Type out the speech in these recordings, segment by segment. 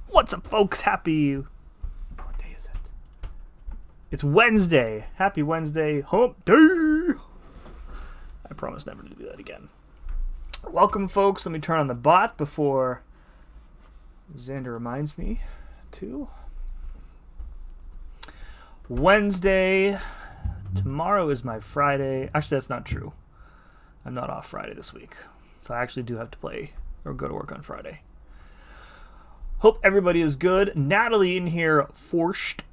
What's up, folks? What day is it? It's Wednesday. Happy Wednesday. Hump day. I promise never to do that again. Welcome, folks. Let me turn on the bot before Xander reminds me to. Wednesday. Tomorrow is my Friday. Actually, that's not true. I'm not off Friday this week. So I actually do have to play or go to work on Friday. Hope everybody is good. Natalie in here, forced.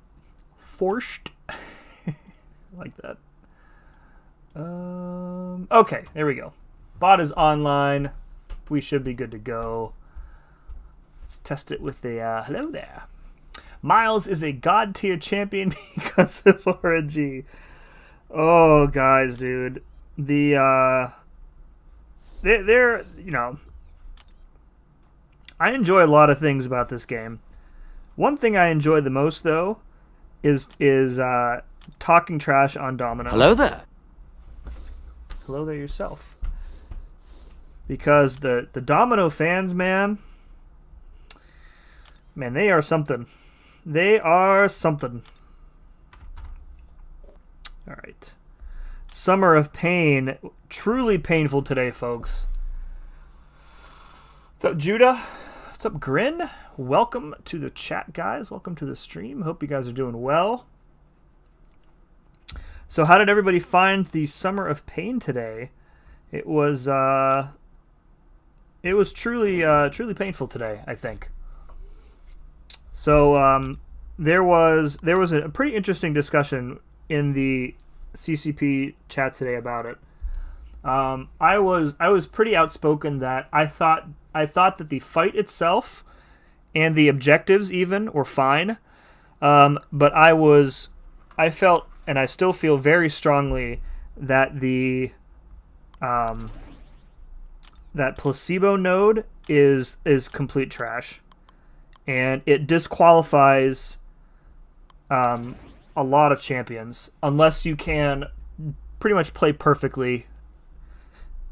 Like that. Okay, there we go. Bot is online. We should be good to go. Let's test it with the hello there. Miles is a god tier champion because of RNG. Oh, guys, dude. They're you know, I enjoy a lot of things about this game. One thing I enjoy the most, though, is talking trash on Domino. Hello there. Hello there yourself. Because the Domino fans, man, they are something. They are something. All right. Summer of Pain. Truly painful today, folks. What's up, Judah? What's up, Grin? Welcome to the chat, guys. Welcome to the stream. Hope you guys are doing well. So how did everybody find the Summer of Pain today? It was truly painful today, I think. So there was a pretty interesting discussion in the CCP chat today about it. I was pretty outspoken that I thought that the fight itself and the objectives even were fine, but I felt and I still feel very strongly that that placebo node is complete trash, and it disqualifies a lot of champions unless you can pretty much play perfectly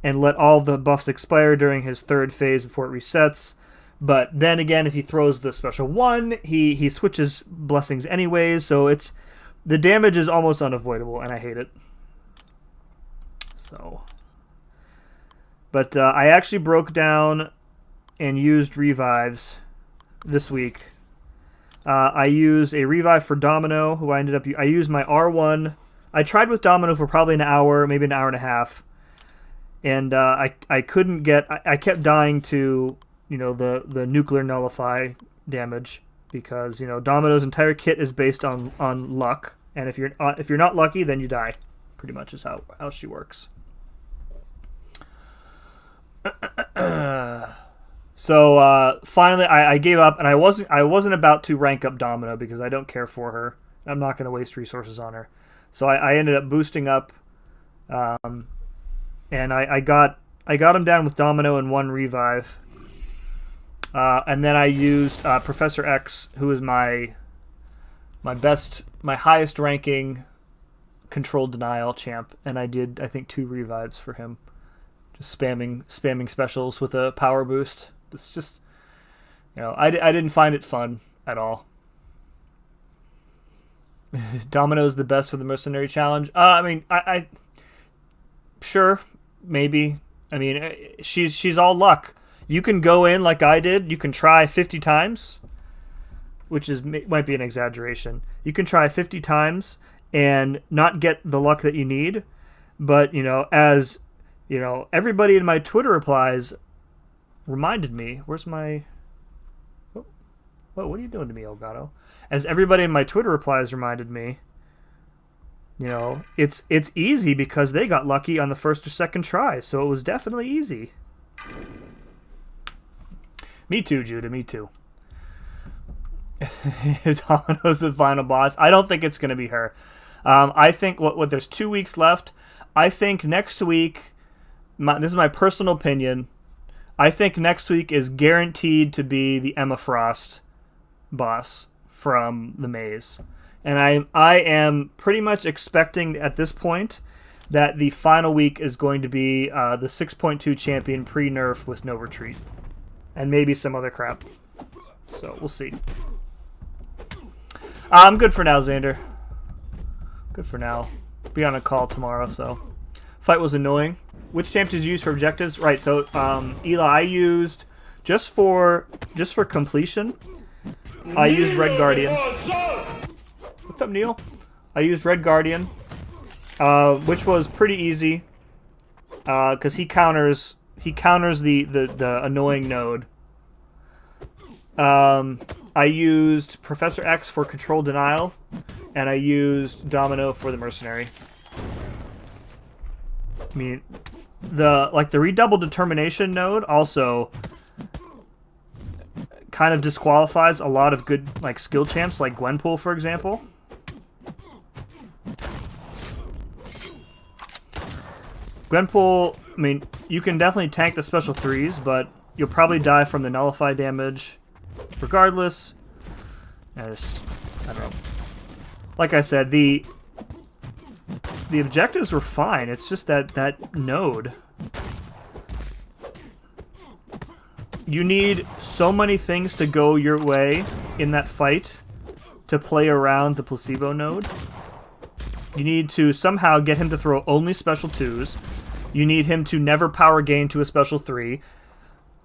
and let all the buffs expire during his third phase before it resets. But then again, if he throws the special one, he switches blessings anyways, so the damage is almost unavoidable, and I hate it. So, but I actually broke down and used revives this week. I used a revive for Domino, who I used my R1. I tried with Domino for probably an hour, maybe an hour and a half, and I couldn't get. I kept dying to the nuclear nullify damage because Domino's entire kit is based on luck, and if you're not lucky, then you die. Pretty much is how she works. So finally, I gave up, and I wasn't about to rank up Domino because I don't care for her. I'm not going to waste resources on her. So I ended up boosting up, and I got him down with Domino and one revive, and then I used Professor X, who is my highest ranking controlled denial champ, and I did I think 2 revives for him, just spamming specials with a power boost. It's just, I didn't find it fun at all. Domino's the best for the mercenary challenge. I sure, maybe. I mean, she's all luck. You can go in like I did. You can try 50 times, which might be an exaggeration. You can try 50 times and not get the luck that you need. But as everybody in my Twitter replies reminded me, where's my... What are you doing to me, Elgato? As everybody in my Twitter replies reminded me, it's easy because they got lucky on the first or second try, so it was definitely easy. Me too, Judah, me too. Domino's the final boss. I don't think it's going to be her. I think there's 2 weeks left. I think next week, this is my personal opinion, I think next week is guaranteed to be the Emma Frost boss from the maze. And I am pretty much expecting at this point that the final week is going to be the 6.2 champion pre-nerf with no retreat. And maybe some other crap. So, we'll see. I'm good for now, Xander. Good for now. Be on a call tomorrow, so. Fight was annoying. Which champ did you use for objectives? Right, so, Eli, I used, just for completion, I used Red Guardian. What's up, Neil? I used Red Guardian, which was pretty easy, because he counters the annoying node. I used Professor X for control denial, and I used Domino for the mercenary. I mean, the redouble determination node also kind of disqualifies a lot of good skill champs like Gwenpool, for example. Gwenpool, I mean, you can definitely tank the special 3s, but you'll probably die from the nullify damage regardless. I don't know. Like I said, the objectives were fine. It's just that node. You need so many things to go your way in that fight to play around the placebo node. You need to somehow get him to throw only special 2s. You need him to never power gain to a special 3.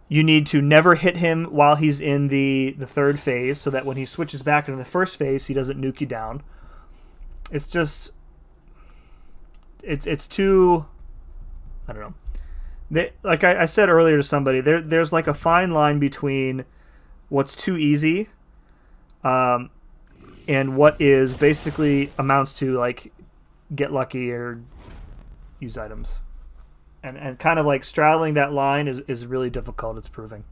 You need to never hit him while he's in the third phase, so that when he switches back into the first phase, he doesn't nuke you down. It's just... It's too... I don't know. Like I said earlier to somebody, there's like a fine line between what's too easy and what is basically amounts to like get lucky or use items. And kind of like straddling that line is really difficult, it's proving.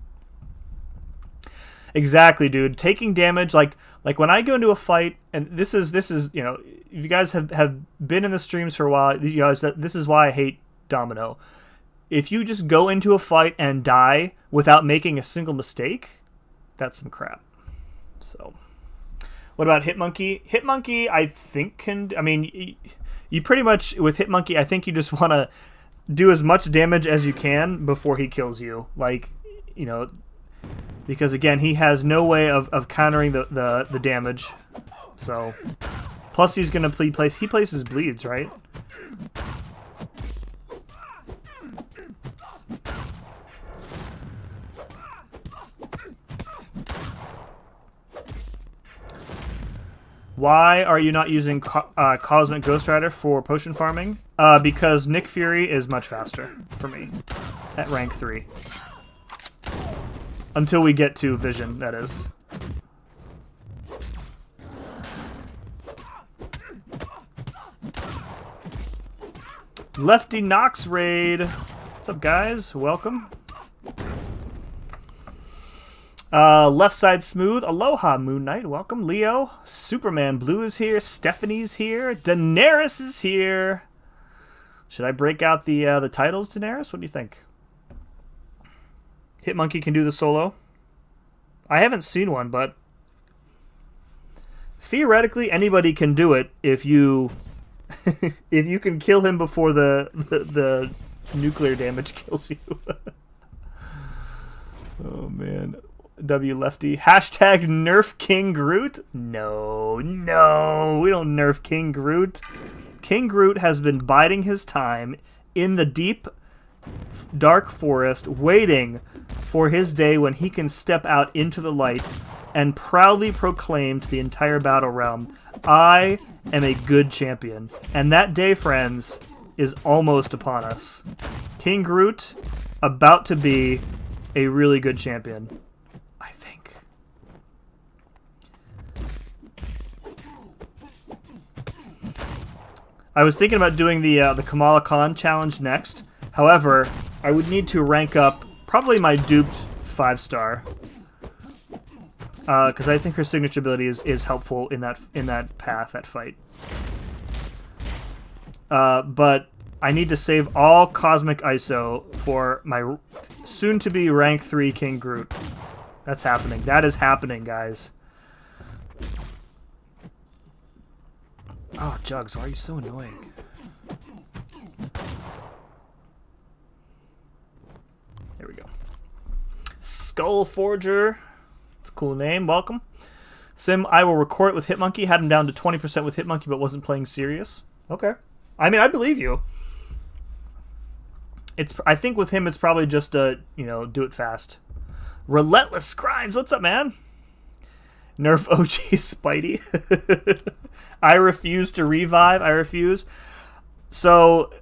Exactly, dude. Taking damage, like when I go into a fight, and this is you know, if you guys have been in the streams for a while, you guys, this is why I hate Domino. If you just go into a fight and die without making a single mistake, that's some crap. So, what about Hitmonkey? Hitmonkey, I think I mean, you pretty much, with Hitmonkey, I think you just want to do as much damage as you can before he kills you. Like, you know, because again, he has no way of countering the damage. So, plus he's going to he places bleeds, right? Why are you not using Cosmic Ghost Rider for potion farming? Because Nick Fury is much faster for me at rank 3. Until we get to Vision, that is. Lefty Knox raid. What's up, guys? Welcome. Left side smooth. Aloha, Moon Knight. Welcome, Leo. Superman Blue is here. Stephanie's here. Daenerys is here. Should I break out the titles, Daenerys? What do you think? Hitmonkey can do the solo. I haven't seen one, but theoretically anybody can do it if you if you can kill him before the nuclear damage kills you. Oh man. W Lefty. Hashtag nerf King Groot? No, we don't nerf King Groot. King Groot has been biding his time in the deep, dark forest, waiting for his day when he can step out into the light and proudly proclaim to the entire battle realm, I am a good champion. And that day, friends, is almost upon us. King Groot, about to be a really good champion. I think. I was thinking about doing the Kamala Khan challenge next. However, I would need to rank up probably my duped 5-star. Because I think her signature ability is helpful in that path, that fight. But I need to save all Cosmic ISO for my soon-to-be rank 3 King Groot. That's happening. That is happening, guys. Oh, Jugs, why are you so annoying? Skull Forger. It's a cool name. Welcome. Sim, I will record it with Hitmonkey. Had him down to 20% with Hitmonkey, but wasn't playing serious. Okay. I mean, I believe you. I think with him, it's probably just do it fast. Relentless Grinds. What's up, man? Nerf OG Spidey. I refuse to revive. I refuse. So,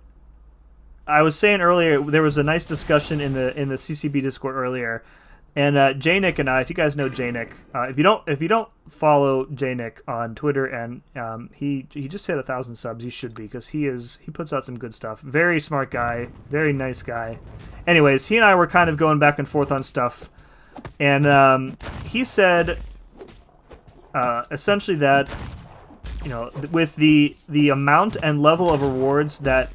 I was saying earlier, there was a nice discussion in the CCB Discord earlier, and J-Nick and I, if you guys know J-Nick, if you don't follow J-Nick on Twitter, and he just hit 1,000 subs, he should be, because he puts out some good stuff. Very smart guy, very nice guy. Anyways, he and I were kind of going back and forth on stuff, and he said essentially that with the amount and level of rewards that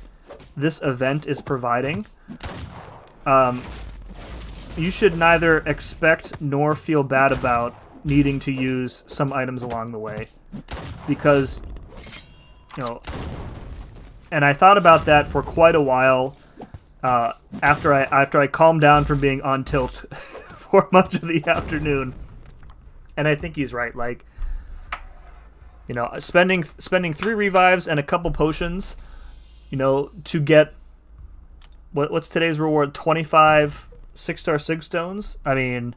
this event is providing, you should neither expect nor feel bad about needing to use some items along the way, because and I thought about that for quite a while after I calmed down from being on tilt for much of the afternoon, and I think he's right. Like, spending 3 revives and a couple potions, to get what's today's reward? 25 6-star Sig Stones. I mean,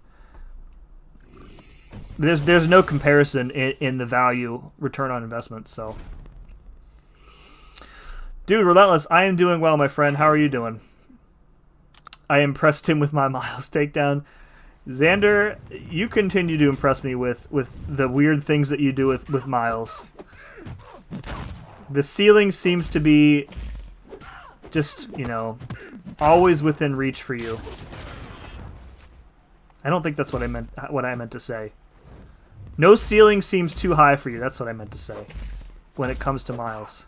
there's no comparison in the value return on investment. So, dude, Relentless, I am doing well, my friend. How are you doing? I impressed him with my Miles takedown. Xander, you continue to impress me with the weird things that you do with Miles. The ceiling seems to be just, always within reach for you. I don't think that's what I meant to say. No ceiling seems too high for you. That's what I meant to say when it comes to Miles.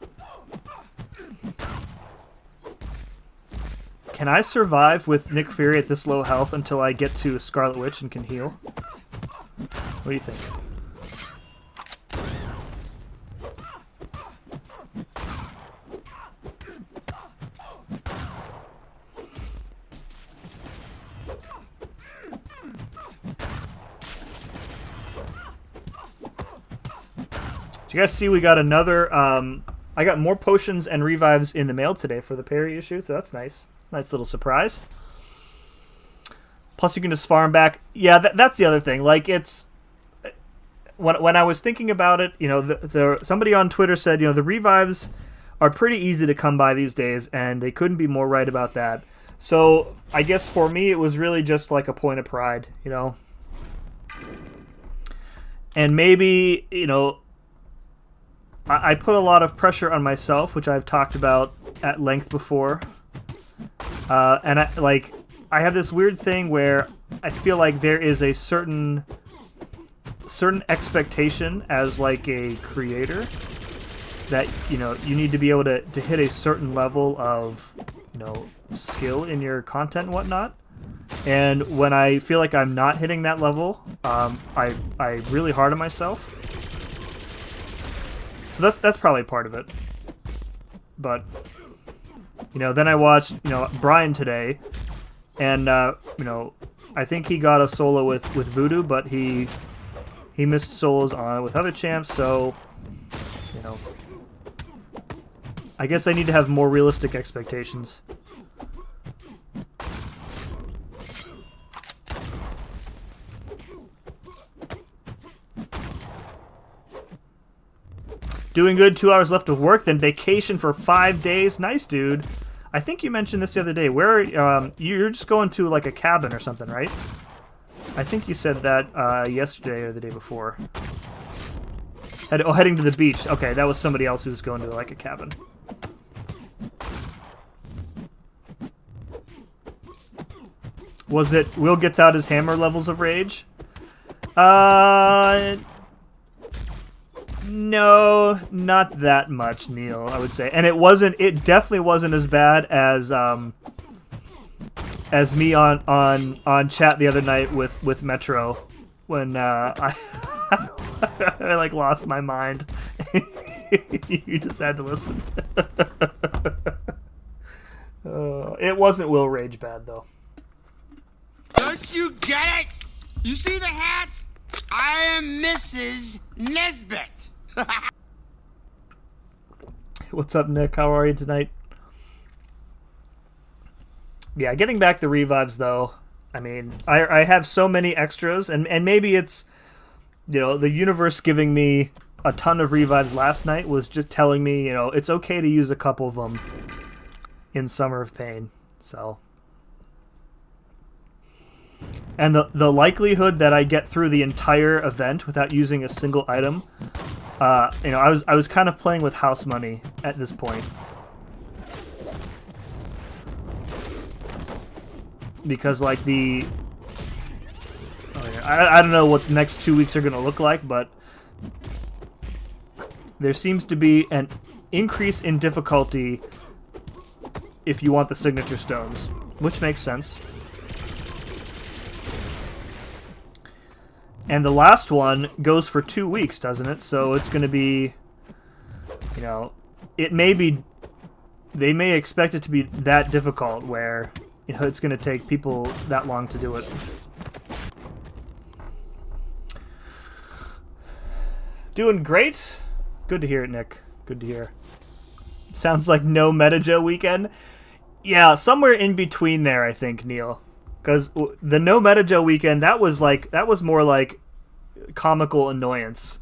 Can I survive with Nick Fury at this low health until I get to Scarlet Witch and can heal? What do you think? Do you guys see we got another, I got more potions and revives in the mail today for the Perry issue, so that's nice. Nice little surprise. Plus you can just farm back. Yeah, that's the other thing. Like, it's, when I was thinking about it, somebody on Twitter said, the revives are pretty easy to come by these days, and they couldn't be more right about that. So I guess for me it was really just like a point of pride, And maybe, I put a lot of pressure on myself, which I've talked about at length before. And I have this weird thing where I feel like there is a certain expectation as like a creator that, you need to be able to hit a certain level of, skill in your content and whatnot. And when I feel like I'm not hitting that level, I really hard on myself. So that's probably part of it. But, then I watched, Brian today, and, I think he got a solo with Voodoo, but he missed solos on with other champs, so, I guess I need to have more realistic expectations. Doing good, 2 hours left of work, then vacation for 5 days. Nice, dude. I think you mentioned this the other day. Where you're just going to like a cabin or something, right? I think you said that yesterday or the day before. Heading to the beach. Okay, that was somebody else who was going to like a cabin. Was it Will gets out his hammer levels of rage? No, not that much, Neil, I would say. And it definitely wasn't as bad as me on chat the other night with Metro when I I like lost my mind. You just had to listen. It wasn't Will Rage bad though. Don't you get it? You see the hat? I am Mrs. Nesbit. What's up, Nick? How are you tonight? Yeah, getting back the revives, though. I mean, I have so many extras, and maybe it's, you know, the universe giving me a ton of revives last night was just telling me, you know, it's okay to use a couple of them in Summer of Pain. So, and the likelihood that I get through the entire event without using a single item, you know, I was kind of playing with house money at this point. Because, like, I don't know what the next 2 weeks are going to look like, but there seems to be an increase in difficulty if you want the signature stones, which makes sense. And the last one goes for 2 weeks, doesn't it? So it's going to be, you know, it may be, they may expect it to be that difficult where, you know, it's going to take people that long to do it. Doing great. Good to hear it, Nick. Good to hear. Sounds like no MetaJoe weekend. Yeah, somewhere in between there, I think, Neil. Because the no MetaJoe weekend, that was more like comical annoyance.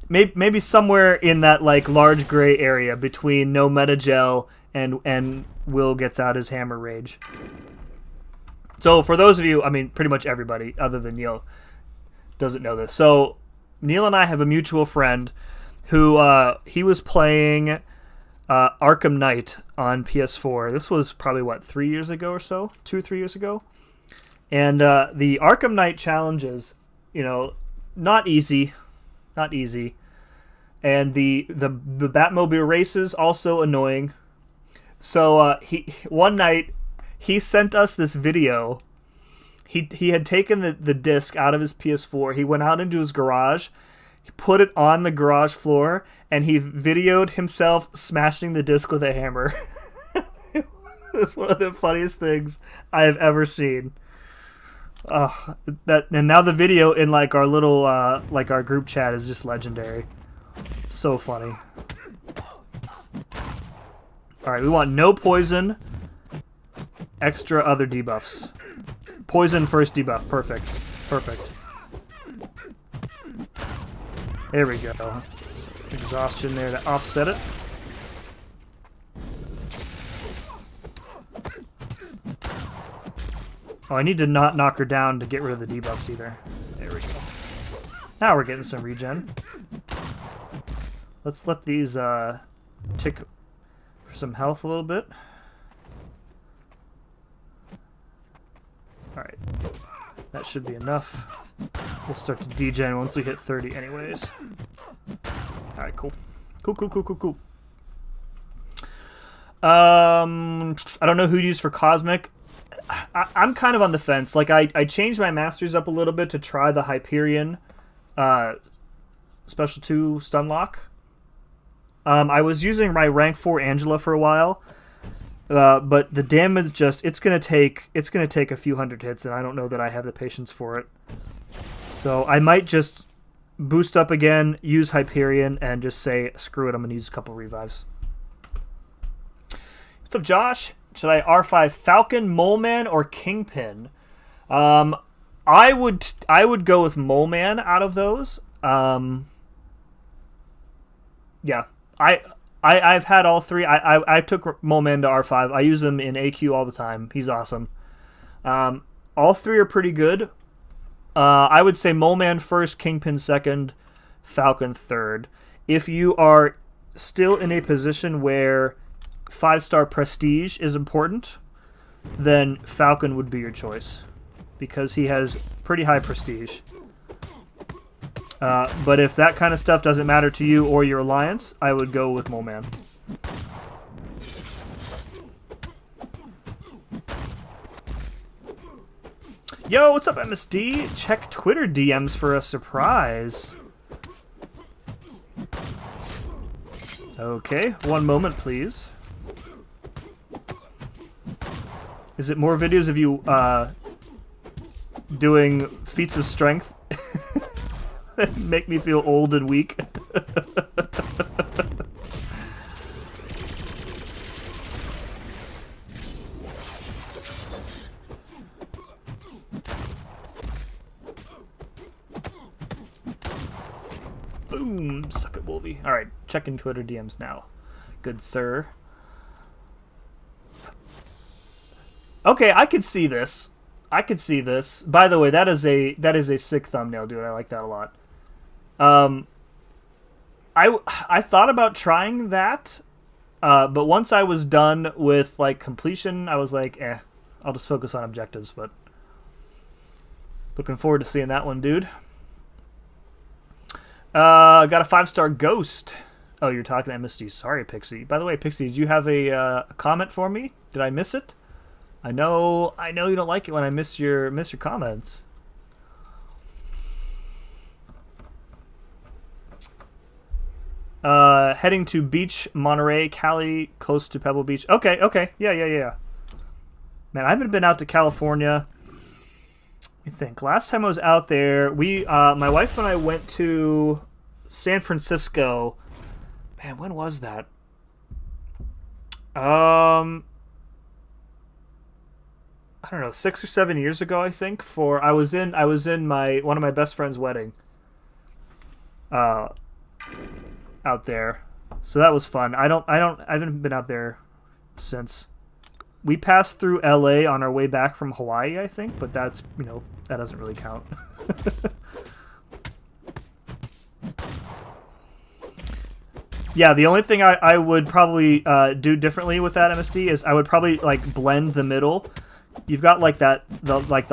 Maybe somewhere in that like large gray area between no MetaJoe and Will gets out his hammer rage. So for those of you, I mean, pretty much everybody other than Neil doesn't know this. So Neil and I have a mutual friend who he was playing Arkham Knight on PS4. This was probably, what, 3 years ago or so? 2 or 3 years ago? And the Arkham Knight challenges, you know, not easy. Not easy. And the Batmobile races, also annoying. So one night, he sent us this video. He had taken the disc out of his PS4. He went out into his garage. He put it on the garage floor, and he videoed himself smashing the disc with a hammer. It's one of the funniest things I have ever seen. And now the video in like our little like our group chat is just legendary. So funny. All right, we want no poison, extra other debuffs. Poison first debuff, perfect, perfect. There we go. Exhaustion there to offset it. Oh, I need to not knock her down to get rid of the debuffs either. There we go. Now we're getting some regen. Let's let these tick for some health a little bit. Alright. That should be enough. We'll start to degen once we hit 30 anyways. Alright, cool. Cool. I don't know who to use for Cosmic. I'm kind of on the fence. Like, I changed my masters up a little bit to try the Hyperion Special 2 Stunlock. I was using my rank 4 Angela for a while. But the damage it's gonna take a few hundred hits, and I don't know that I have the patience for it. So I might just boost up again, use Hyperion, and just say, screw it, I'm gonna use a couple revives. What's up, Josh? Should I R5 Falcon, Mole Man, or Kingpin? I would go with Mole Man out of those. Yeah, I've had all three. I took Mole Man to R5. I use him in AQ all the time. He's awesome. All three are pretty good. I would say Mole Man first, Kingpin second, Falcon third. If you are still in a position where 5-star prestige is important, then Falcon would be your choice because he has pretty high prestige. But if that kind of stuff doesn't matter to you or your alliance, I would go with Mole Man. Yo, what's up, MSD? Check Twitter DMs for a surprise. Okay, one moment, please. Is it more videos of you doing feats of strength that make me feel old and weak. Boom! Suck it, Wolvie. Alright, checking Twitter DMs now. Good sir. Okay, I could see this. I could see this. By the way, that is a sick thumbnail, dude. I like that a lot. I thought about trying that, but once I was done with like completion, I was like, I'll just focus on objectives. But looking forward to seeing that one, dude. Got a 5-star ghost. Oh, you're talking to MSD. Sorry, Pixie. By the way, Pixie, did you have a comment for me? Did I miss it? I know you don't like it when I miss your comments. Heading to Beach, Monterey, Cali, close to Pebble Beach. Okay. Yeah. Man, I haven't been out to California. Let me think. Last time I was out there, my wife and I went to San Francisco. Man, when was that? I don't know, 6 or 7 years ago, I think. I was in one of my best friend's wedding. Out there, so that was fun. I haven't been out there since. We passed through LA on our way back from Hawaii, I think, but that's, that doesn't really count. Yeah, the only thing I would probably do differently with that MSD is I would probably like blend the middle. You've got like the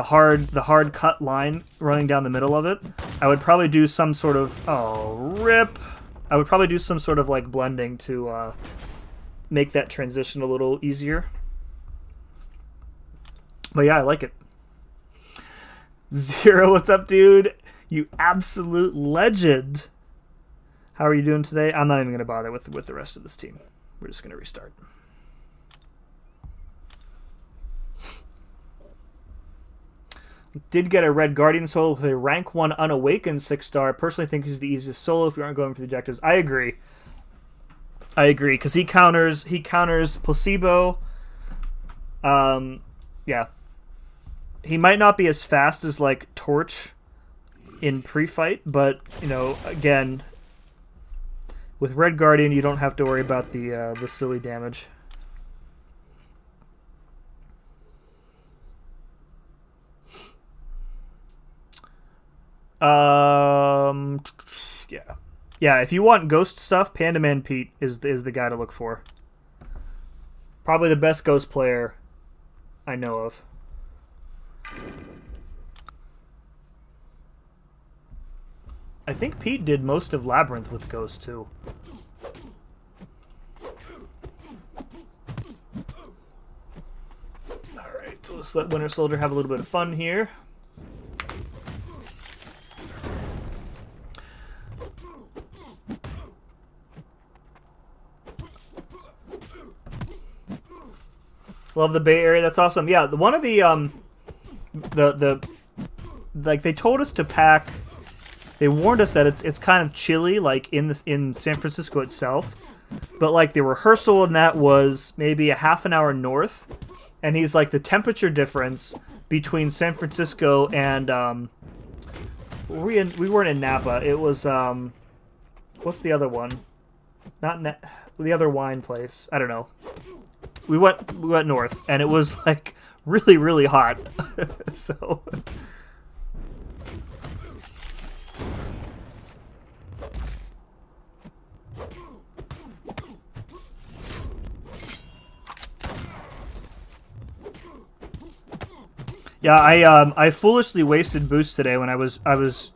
hard cut line running down the middle of it. I would probably do some sort of I would probably do some sort of like blending to make that transition a little easier. But yeah, I like it. Zero, what's up, dude? You absolute legend. How are you doing today? I'm not even going to bother with the rest of this team. We're just going to restart. Did get a Red Guardian solo with a rank 1 unawakened 6-star. Personally think he's the easiest solo if you aren't going for the objectives. I agree, because he counters placebo. Yeah. He might not be as fast as like Torch in pre-fight, but again, with Red Guardian you don't have to worry about the silly damage. Yeah. If you want ghost stuff, Panda Man Pete is the guy to look for. Probably the best ghost player I know of. I think Pete did most of Labyrinth with Ghost too. Alright, so let's let Winter Soldier have a little bit of fun here. Love the Bay Area. That's awesome. Yeah, one of the like they told us to pack. They warned us that it's kind of chilly, like in San Francisco itself. But like the rehearsal in that was maybe a half an hour north, and he's like the temperature difference between San Francisco and we weren't in Napa. It was what's the other one? The other wine place. I don't know. We went north, and it was like really, really hot. So yeah, I foolishly wasted boost today when I was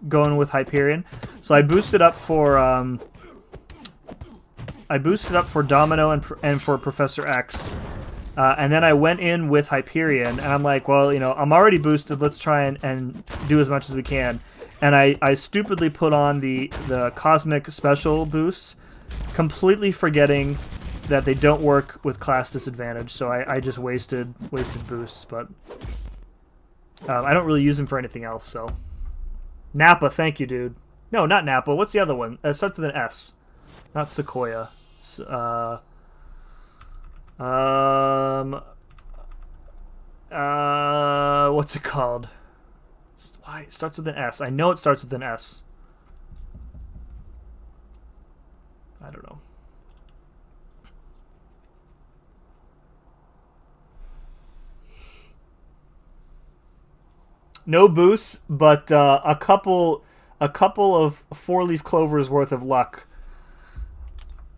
going with Hyperion. So I boosted up for Domino and for Professor X. And then I went in with Hyperion, and I'm like, well, I'm already boosted. Let's try and do as much as we can. And I stupidly put on the Cosmic Special boosts, completely forgetting that they don't work with class disadvantage. So I just wasted boosts, but I don't really use him for anything else, so. Nappa, thank you, dude. No, not Nappa. What's the other one? It starts with an S. Not Sequoia. What's it called? Why it starts with an S? I know it starts with an S. I don't know. No boosts, but a couple of 4-leaf clovers worth of luck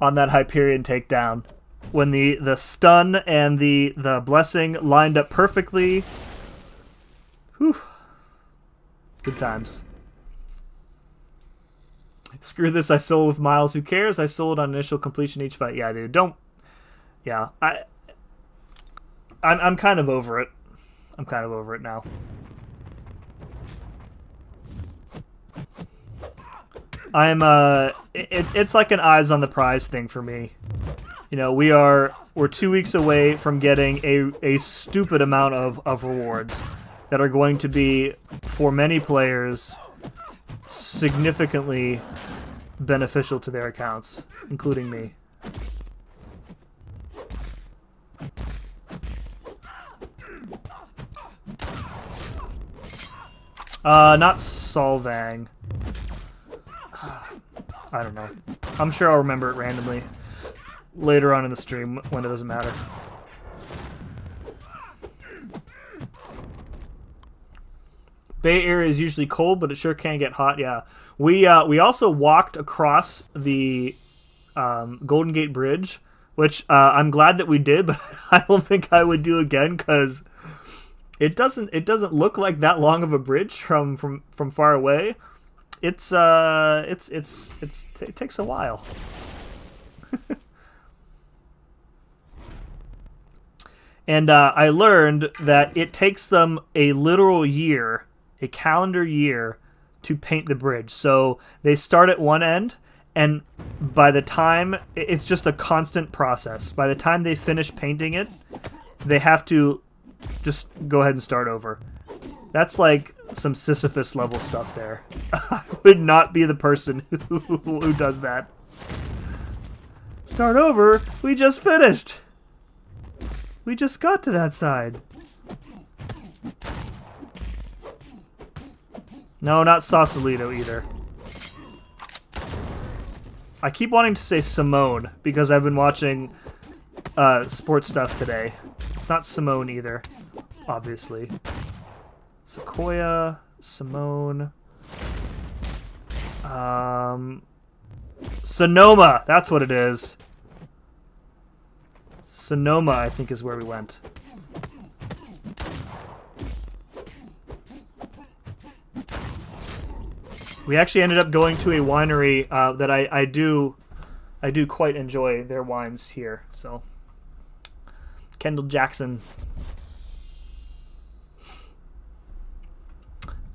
on that Hyperion takedown. When the stun and the blessing lined up perfectly. Whew. Good times. Screw this, I solo with Miles. Who cares? I soloed on initial completion each fight. Yeah, dude, don't. Yeah, I'm kind of over it. I'm kind of over it now. It's like an eyes on the prize thing for me. You know, we're 2 weeks away from getting a stupid amount of rewards that are going to be, for many players, significantly beneficial to their accounts, including me. Not Solvang. I don't know. I'm sure I'll remember it randomly later on in the stream when it doesn't matter. Bay Area is usually cold, but it sure can get hot. Yeah, we also walked across the Golden Gate Bridge, which I'm glad that we did, but I don't think I would do again because it doesn't look like that long of a bridge from far away. It takes a while. And I learned that it takes them a literal year, a calendar year, to paint the bridge. So they start at one end, and by the time, it's just a constant process. By the time they finish painting it, they have to just go ahead and start over. That's like some Sisyphus level stuff there. I would not be the person who does that. Start over? We just finished. We just got to that side. No, not Sausalito either. I keep wanting to say Simone because I've been watching sports stuff today. It's not Simone either, obviously. Sequoia, Simone, Sonoma, that's what it is. Sonoma, I think, is where we went. We actually ended up going to a winery that I do quite enjoy their wines here. So, Kendall Jackson.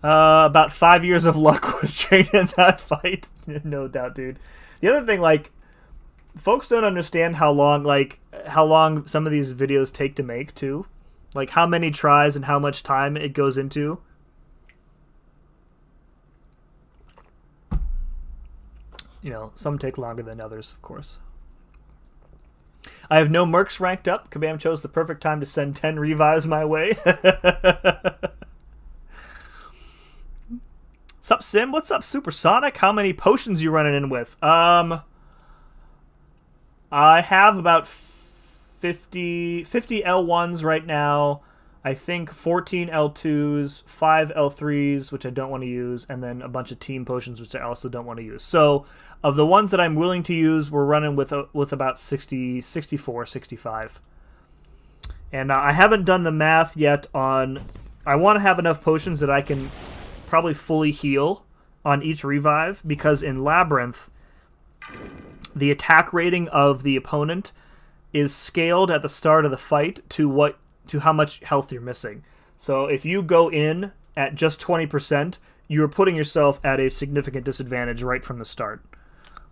About 5 years of luck was drained in that fight. No doubt, dude. The other thing, like, folks don't understand how long some of these videos take to make, too. Like, how many tries and how much time it goes into. You know, some take longer than others, of course. I have no mercs ranked up. Kabam chose the perfect time to send 10 revives my way. Sup, Sim? What's up, Supersonic? How many potions you running in with? I have about 50 L1s right now. I think 14 L2s, 5 L3s, which I don't want to use, and then a bunch of team potions, which I also don't want to use. So, of the ones that I'm willing to use, we're running with about 60, 64, 65. And I haven't done the math yet on... I want to have enough potions that I can probably fully heal on each revive, because in Labyrinth, the attack rating of the opponent is scaled at the start of the fight to how much health you're missing. So if you go in at just 20%, you're putting yourself at a significant disadvantage right from the start.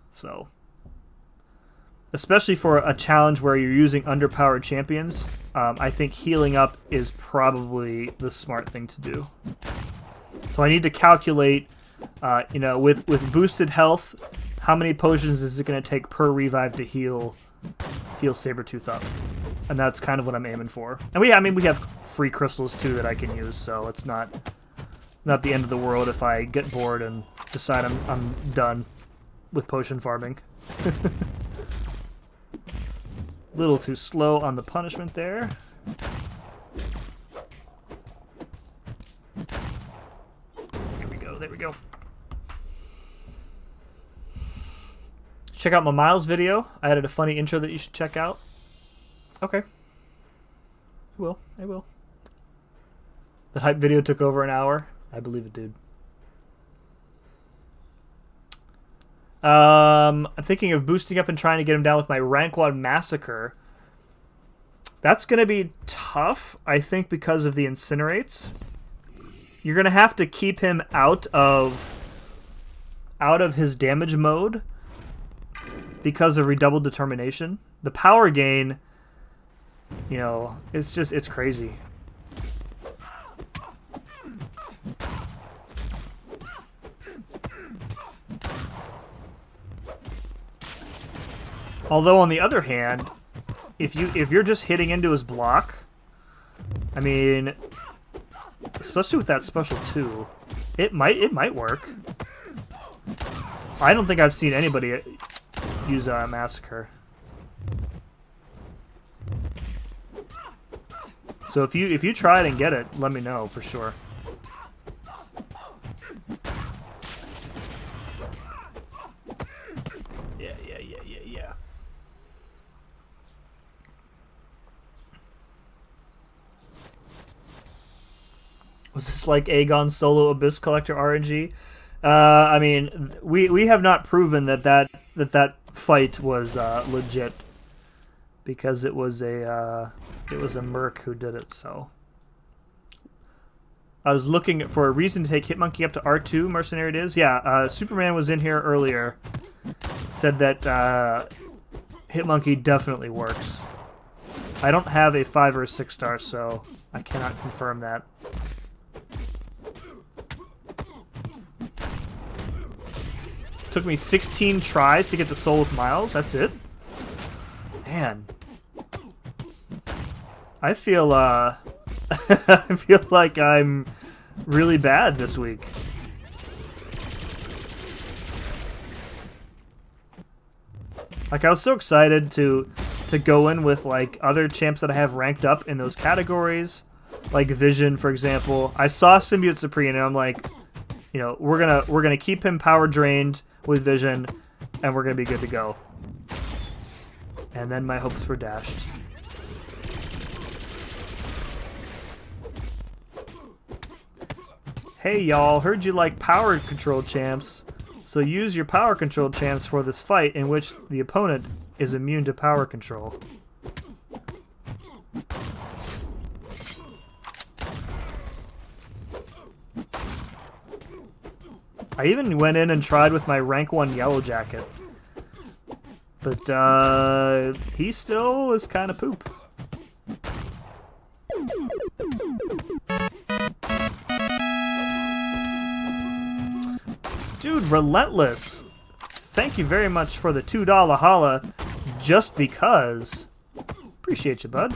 So especially for a challenge where you're using underpowered champions, I think healing up is probably the smart thing to do. So I need to calculate, you know, with boosted health, how many potions is it going to take per revive to heal Sabretooth up? And that's kind of what I'm aiming for. And I mean, we have free crystals too that I can use, so it's not the end of the world if I get bored and decide I'm done with potion farming. Little too slow on the punishment there. There we go, there we go. Check out my Miles video. I added a funny intro that you should check out. Okay. I will. That hype video took over an hour. I believe it, dude. I'm thinking of boosting up and trying to get him down with my rank 1 Massacre. That's going to be tough, I think, because of the incinerates. You're going to have to keep him out of his damage mode because of redoubled determination. The power gain, you know, it's crazy. Although on the other hand, if you're just hitting into his block, I mean, especially with that special 2, it might work. I don't think I've seen anybody use a Massacre. So if you try it and get it, let me know for sure. Yeah. Was this like Aegon solo Abyss Collector RNG? I mean, we have not proven that fight was legit, because it was a merc who did it. So I was looking for a reason to take Hitmonkey up to R2. Mercenary it is. Yeah, Superman was in here earlier. Said that Hitmonkey definitely works. I don't have a 5 or a 6 star, so I cannot confirm that. Took me 16 tries to get the soul with Miles. That's it? Man. I feel I feel like I'm really bad this week. Like, I was so excited to go in with like other champs that I have ranked up in those categories, like Vision, for example. I saw Symbiote Supreme and I'm like, you know, we're gonna keep him power drained with Vision, and we're gonna be good to go. And then my hopes were dashed. Hey y'all, heard you like power control champs, so use your power control champs for this fight in which the opponent is immune to power control. I even went in and tried with my rank 1 Yellow Jacket, but he still is kind of poop. Dude, Relentless, thank you very much for the $2 holla, just because. Appreciate you, bud.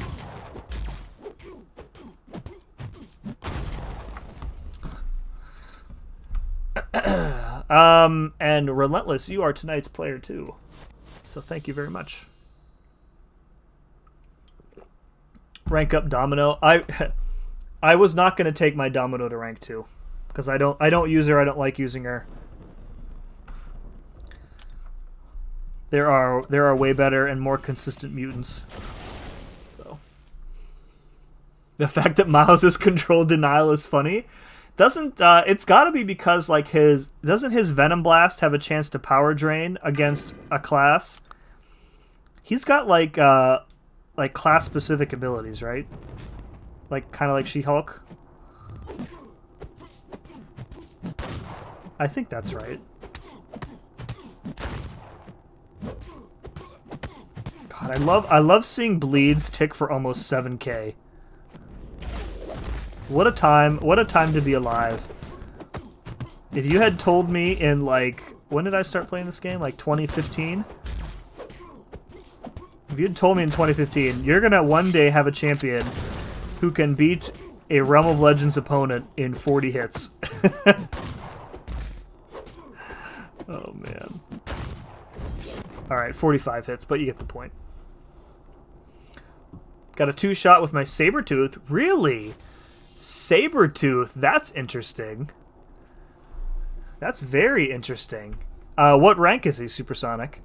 And Relentless, you are tonight's player too, so thank you very much. Rank up Domino. I was not going to take my Domino to rank 2 because I don't use her. I don't like using her. There are way better and more consistent mutants. So the fact that Miles' control denial is funny. Doesn't it's got to be because like doesn't his Venom Blast have a chance to power drain against a class? He's got like class specific abilities, right? Like kind of like She-Hulk. I think that's right. God, I love seeing bleeds tick for almost 7K. What a time to be alive. If you had told me in, like, when did I start playing this game? Like 2015? If you had told me in 2015, you're gonna one day have a champion who can beat a Realm of Legends opponent in 40 hits. Oh, man. Alright, 45 hits, but you get the point. Got a 2-shot with my Sabertooth. Really? Sabertooth? That's interesting. That's very interesting. What rank is he, Supersonic?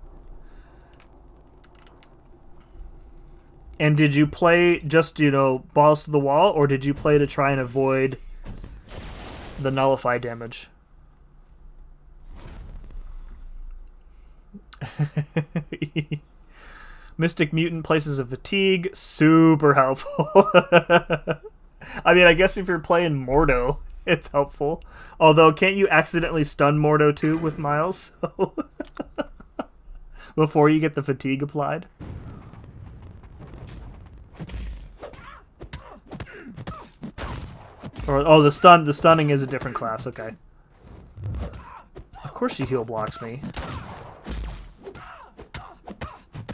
And did you play just, you know, balls to the wall, or did you play to try and avoid the nullify damage? Mystic Mutant Places of Fatigue, super helpful. I mean, I guess if you're playing Mordo, it's helpful. Although, can't you accidentally stun Mordo too with Miles? Before you get the fatigue applied? Or, oh, the stunning is a different class, okay. Of course she heal blocks me.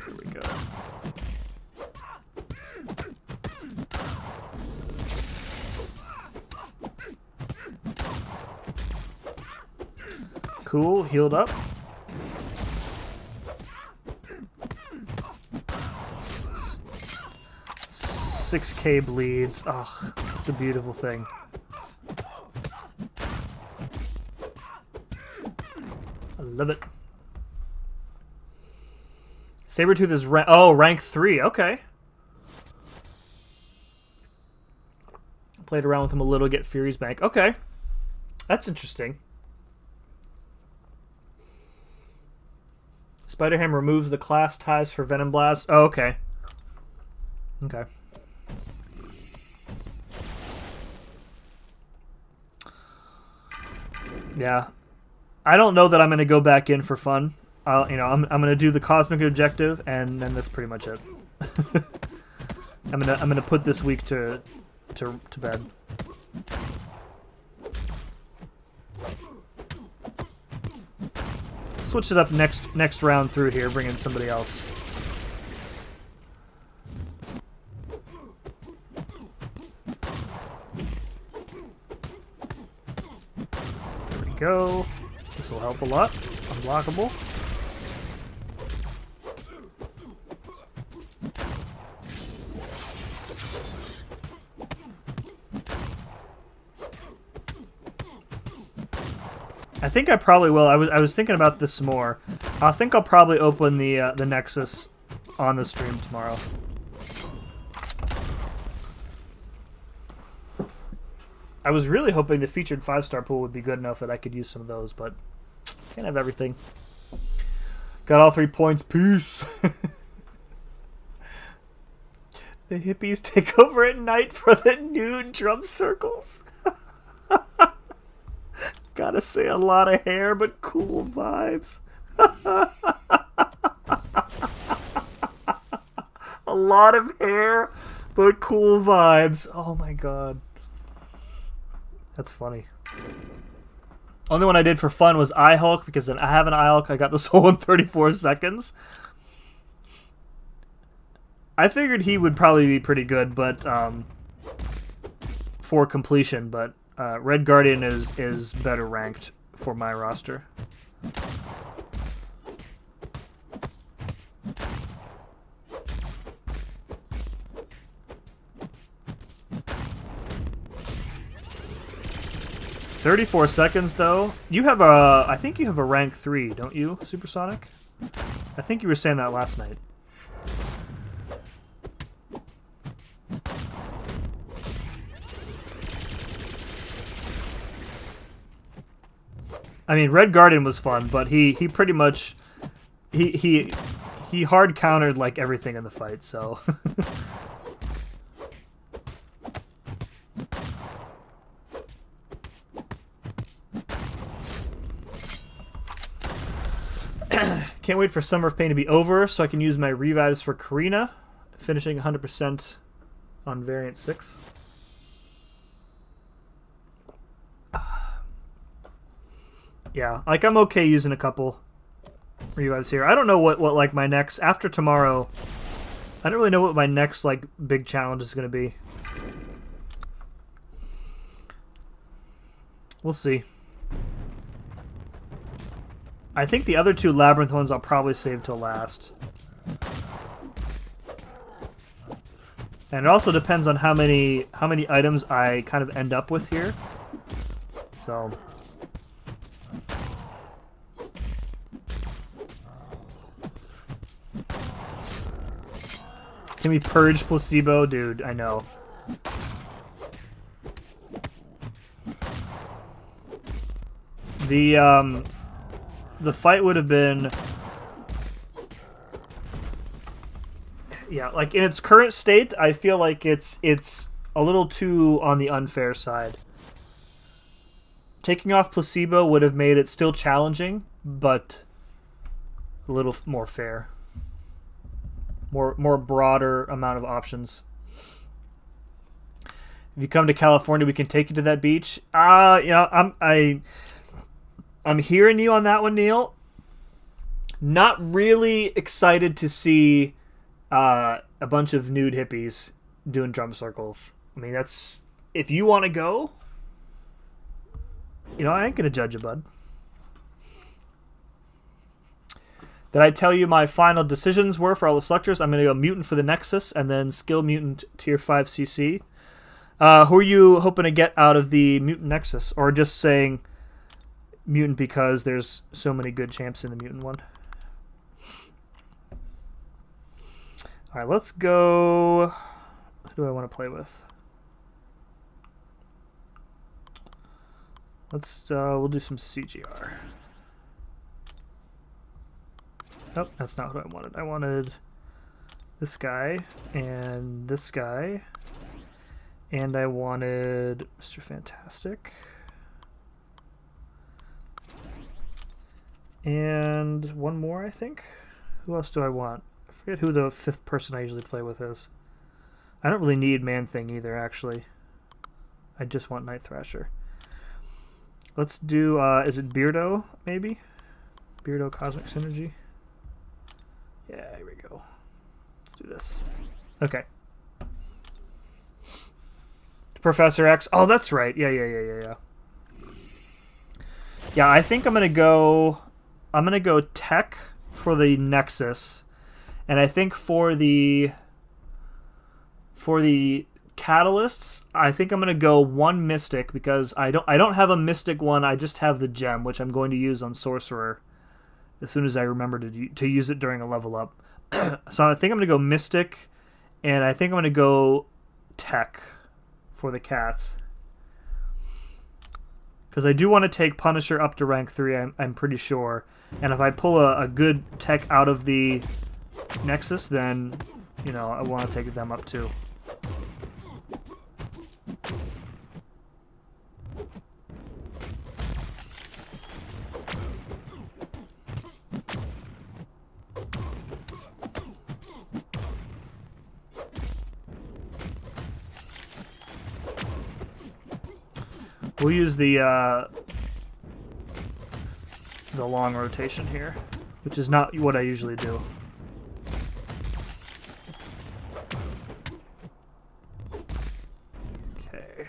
Here we go. Cool, healed up. $6K bleeds. Oh, it's a beautiful thing. I love it. Sabertooth is rank 3. Okay. Played around with him a little, get Fury's Bank. Okay. That's interesting. Spider-Ham removes the class ties for Venom Blast. Oh, okay. Okay. Yeah. I don't know that I'm going to go back in for fun. I'm going to do the cosmic objective, and then that's pretty much it. I'm going to put this week to bed. Switch it up next round through here, bring in somebody else. There we go. This will help a lot. Unblockable. I think I probably will. I was thinking about this some more. I think I'll probably open the Nexus on the stream tomorrow. I was really hoping the featured 5-star pool would be good enough that I could use some of those, but can't have everything. Got all 3 points. Peace. The hippies take over at night for the nude drum circles. Gotta say, a lot of hair, but cool vibes. A lot of hair, but cool vibes. Oh my god. That's funny. Only one I did for fun was Eye Hulk, because then I have an Eye Hulk. I got the soul in 34 seconds. I figured he would probably be pretty good, but for completion, but Red Guardian is better ranked for my roster. $34 seconds though. You have I think you have a rank 3, don't you, Supersonic? I think you were saying that last night. I mean, Red Guardian was fun, but he pretty much he hard countered like everything in the fight, so Can't wait for Summer of Pain to be over so I can use my revives for Karina, finishing 100% on variant 6. Yeah, like I'm okay using a couple revives here. I don't know what like my next after tomorrow. I don't really know what my next like big challenge is going to be. We'll see. I think the other two Labyrinth ones I'll probably save till last. And it also depends on how many items I kind of end up with here. So can we purge placebo? Dude, I know. The fight would have been, yeah, like in its current state, I feel like it's a little too on the unfair side. Taking off placebo would have made it still challenging, but a little more fair. More broader amount of options. If you come to California, we can take you to that beach. I'm hearing you on that one, Neil. Not really excited to see a bunch of nude hippies doing drum circles. I mean, that's if you want to go. I ain't gonna judge you, bud. Did I tell you my final decisions were for all the selectors? I'm gonna go mutant for the Nexus and then skill mutant tier 5 CC. Who are you hoping to get out of the mutant Nexus, or just saying mutant because there's so many good champs in the mutant one? Alright, let's go. Who do I want to play with? We'll do some CGR. Nope, that's not what I wanted. I wanted this guy and this guy, and I wanted Mr. Fantastic. And one more, I think. Who else do I want? I forget who the 5th person I usually play with is. I don't really need Man-Thing either, actually. I just want Night Thrasher. Let's do, is it Beardo, maybe? Beardo Cosmic Synergy? Yeah, here we go. Let's do this. Okay. Professor X. Oh, that's right. Yeah. Yeah, I think I'm gonna go Tech for the Nexus, and I think for the Catalysts, I think I'm gonna go one Mystic because I don't have a Mystic one. I just have the gem, which I'm going to use on Sorcerer as soon as I remember to use it during a level up. So I think I'm gonna go Mystic, and I think I'm gonna go Tech for the cats. Because I do want to take Punisher up to rank 3, I'm pretty sure. And if I pull a good tech out of the Nexus, then, I want to take them up too. We'll use the long rotation here, which is not what I usually do. Okay.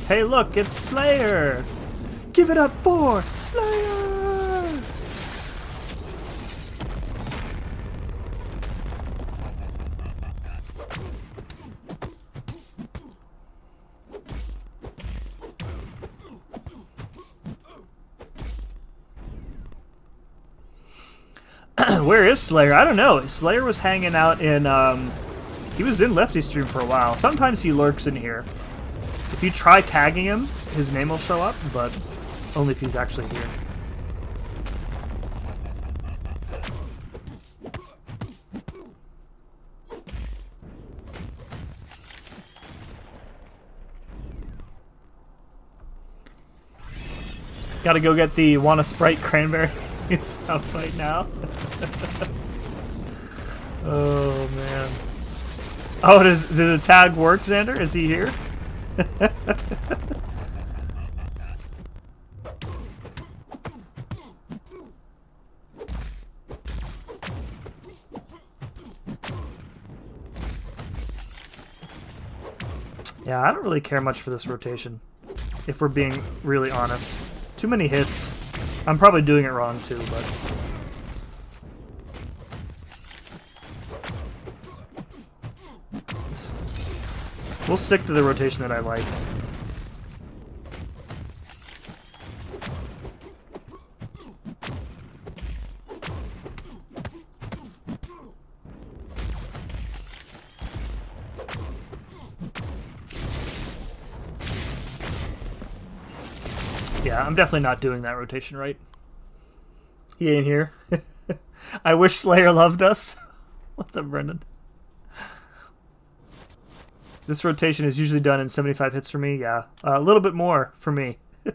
Hey, look, it's Slayer! Give it up for Slayer! Where is Slayer? I don't know. Slayer was hanging out in, he was in Lefty Stream for a while. Sometimes he lurks in here. If you try tagging him, his name will show up, but only if he's actually here. Gotta go get the Want a Sprite cranberry stuff right now. Oh, man. Oh, does the tag work, Xander? Is he here? Yeah, I don't really care much for this rotation, if we're being really honest. Too many hits. I'm probably doing it wrong too, but... we'll stick to the rotation that I like. Yeah, I'm definitely not doing that rotation right. He ain't here. I wish Slayer loved us. What's up, Brendan? This rotation is usually done in 75 hits for me. Yeah, a little bit more for me. We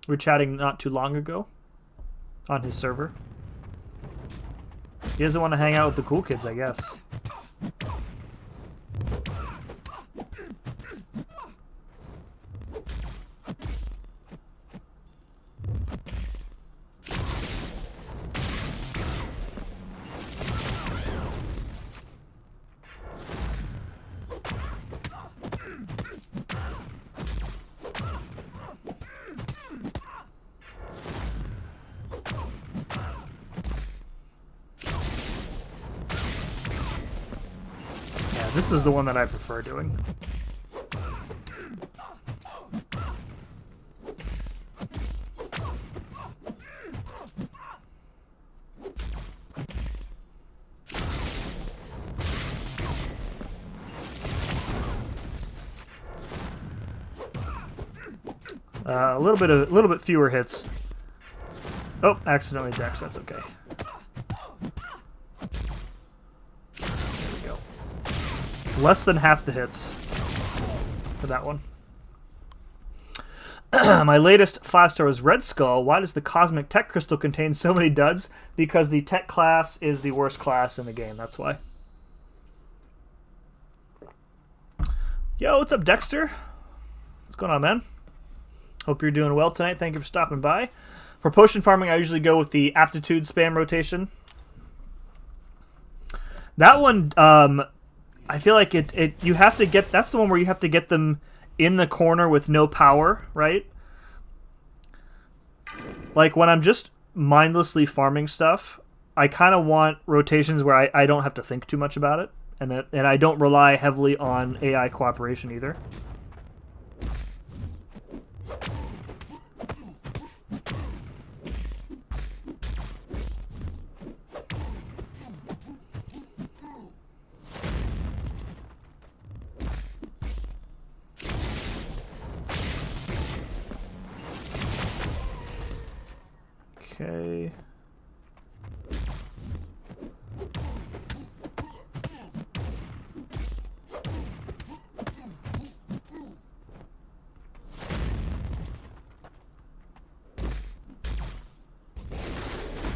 were chatting not too long ago on his server. He doesn't want to hang out with the cool kids, I guess. This is the one that I prefer doing. A little bit fewer hits. Oh, accidentally Dex. That's okay. Less than half the hits for that one. My latest 5-star was Red Skull. Why does the Cosmic Tech Crystal contain so many duds? Because the Tech class is the worst class in the game. That's why. Yo, what's up, Dexter? What's going on, man? Hope you're doing well tonight. Thank you for stopping by. For potion farming, I usually go with the Aptitude spam rotation. That one... I feel like you have to get, that's the one where you have to get them in the corner with no power, right? Like when I'm just mindlessly farming stuff, I kind of want rotations where I don't have to think too much about it, and I don't rely heavily on AI cooperation either. Okay.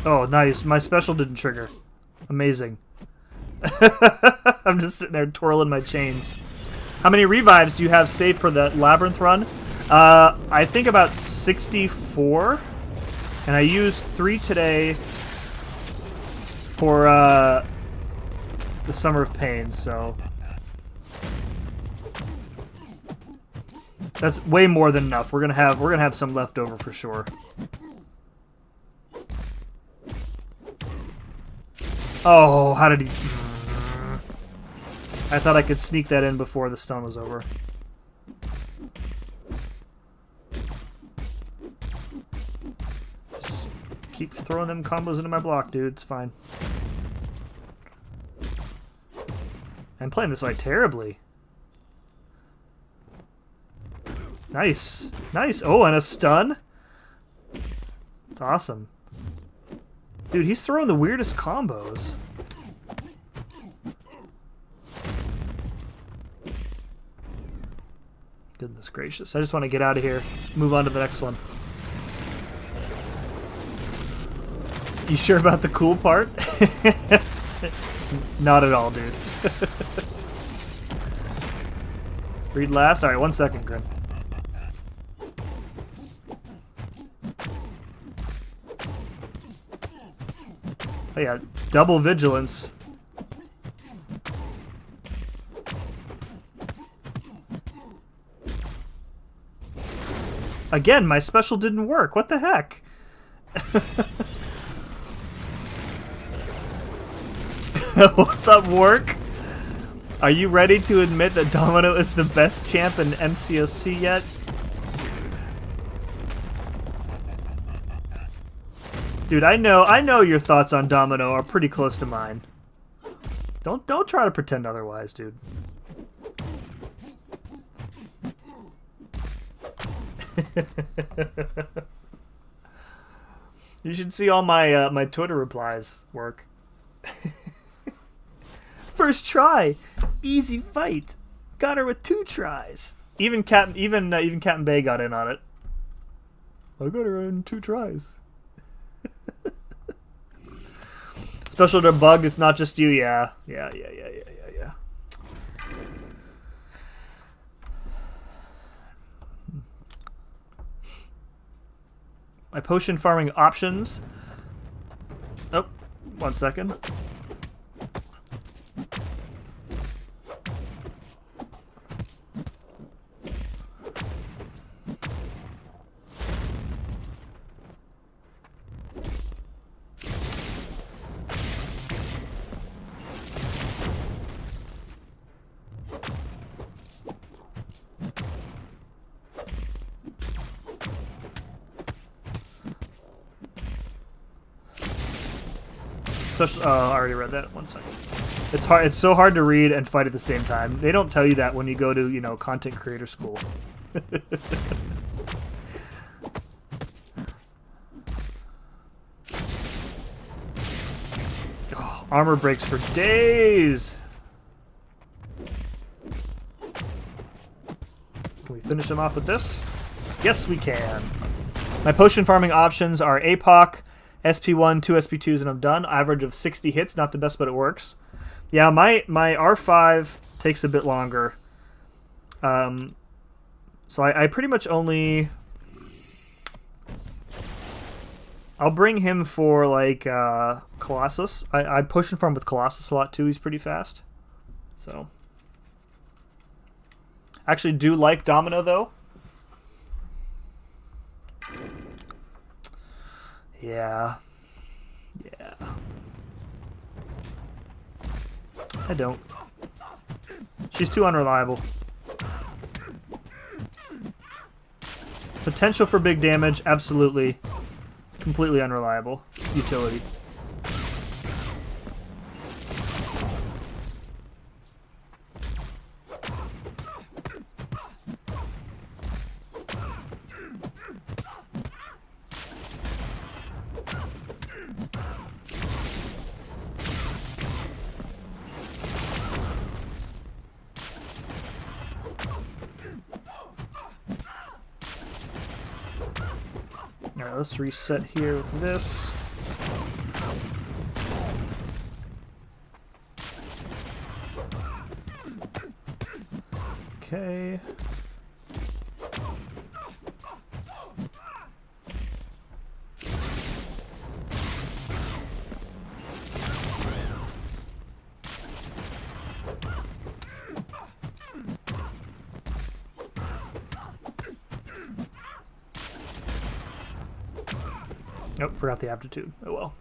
Oh, nice. My special didn't trigger. Amazing. I'm just sitting there twirling my chains. How many revives do you have saved for the Labyrinth run? I think about 64. And I used 3 today for the Summer of Pain, so that's way more than enough. We're gonna have some left over for sure. Oh, how did he? I thought I could sneak that in before the stun was over. Keep throwing them combos into my block, dude. It's fine. I'm playing this fight terribly. Nice. Nice. Oh, and a stun? It's awesome. Dude, he's throwing the weirdest combos. Goodness gracious. I just want to get out of here. Move on to the next one. You sure about the cool part? Not at all, dude. Read last? Alright, 1 second, Grin. Oh yeah, double vigilance. Again, my special didn't work. What the heck? What's up, Work? Are you ready to admit that Domino is the best champ in MCOC yet? Dude, I know your thoughts on Domino are pretty close to mine. Don't try to pretend otherwise, dude. You should see all my my Twitter replies, Work. First try, easy fight. Got her with 2 tries. Even Captain Bay got in on it. I got her in 2 tries. Special to bug, it's not just you. Yeah. My potion farming options. Oh, 1 second. Especially, oh, I already read that. 1 second. It's hard. It's so hard to read and fight at the same time. They don't tell you that when you go to, you know, content creator school. Oh, armor breaks for days. Can we finish him off with this? Yes, we can. My potion farming options are APOC, SP1, 2 SP2s, and I'm done. Average of 60 hits, not the best, but it works. Yeah, my R5 takes a bit longer. So I pretty much only... I'll bring him for, like, Colossus. I push and farm with Colossus a lot, too. He's pretty fast. So... Actually do like Domino, though. Yeah. I don't. She's too unreliable. Potential for big damage, absolutely. Completely unreliable. Utility. Alright, let's reset here with this. Okay. Nope, forgot the aptitude. Oh well.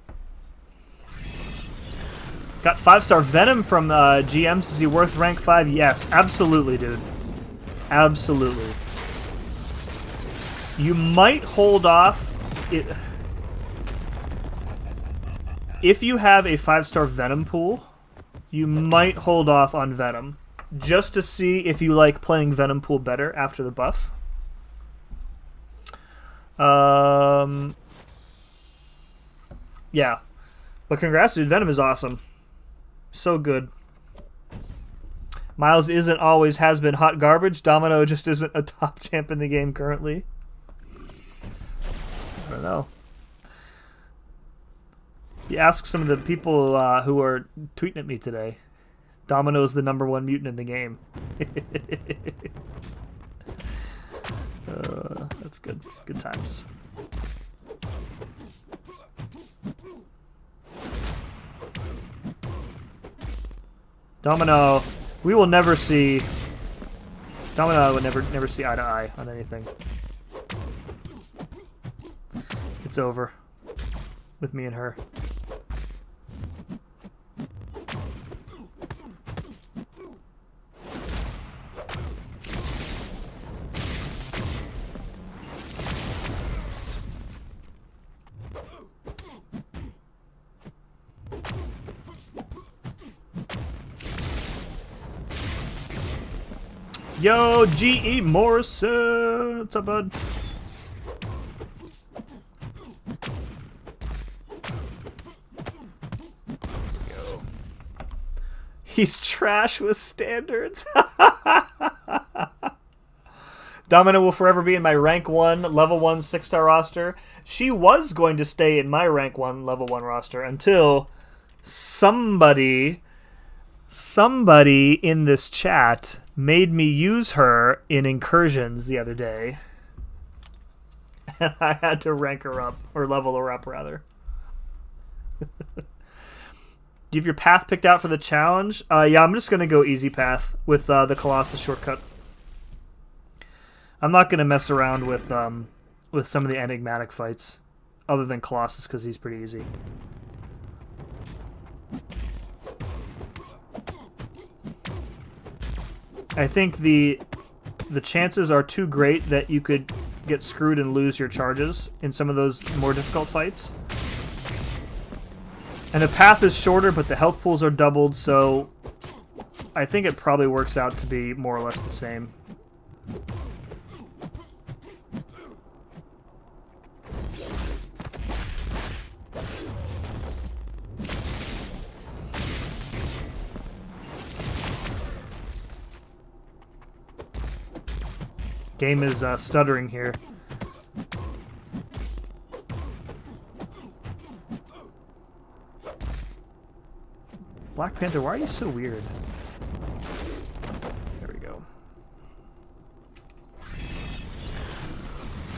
Got 5-star Venom from GMs. Is he worth rank 5? Yes, absolutely, dude. Absolutely. You might hold off. If you have a 5-star Venom pool, you might hold off on Venom. Just to see if you like playing Venom pool better after the buff. Yeah. But congrats, dude. Venom is awesome. So good. Miles isn't always has been hot garbage. Domino just isn't a top champ in the game currently. I don't know. You ask some of the people who are tweeting at me today. Domino's the #1 mutant in the game. That's good. Good times. Domino, we will never see. Domino would never see eye to eye on anything. It's over with me and her. Yo, G.E. Morrison! What's up, bud? Yo. He's trash with standards. Domino will forever be in my rank 1, level 1, 6-star roster. She was going to stay in my rank 1, level 1 roster until somebody in this chat made me use her in incursions the other day. And I had to rank her up, or level her up, rather. Do you have your path picked out for the challenge? Yeah, I'm just going to go easy path with the Colossus shortcut. I'm not going to mess around with some of the enigmatic fights, other than Colossus, because he's pretty easy. I think the chances are too great that you could get screwed and lose your charges in some of those more difficult fights. And the path is shorter, but the health pools are doubled, so I think it probably works out to be more or less the same. Game is stuttering here. Black Panther, why are you so weird? There we go.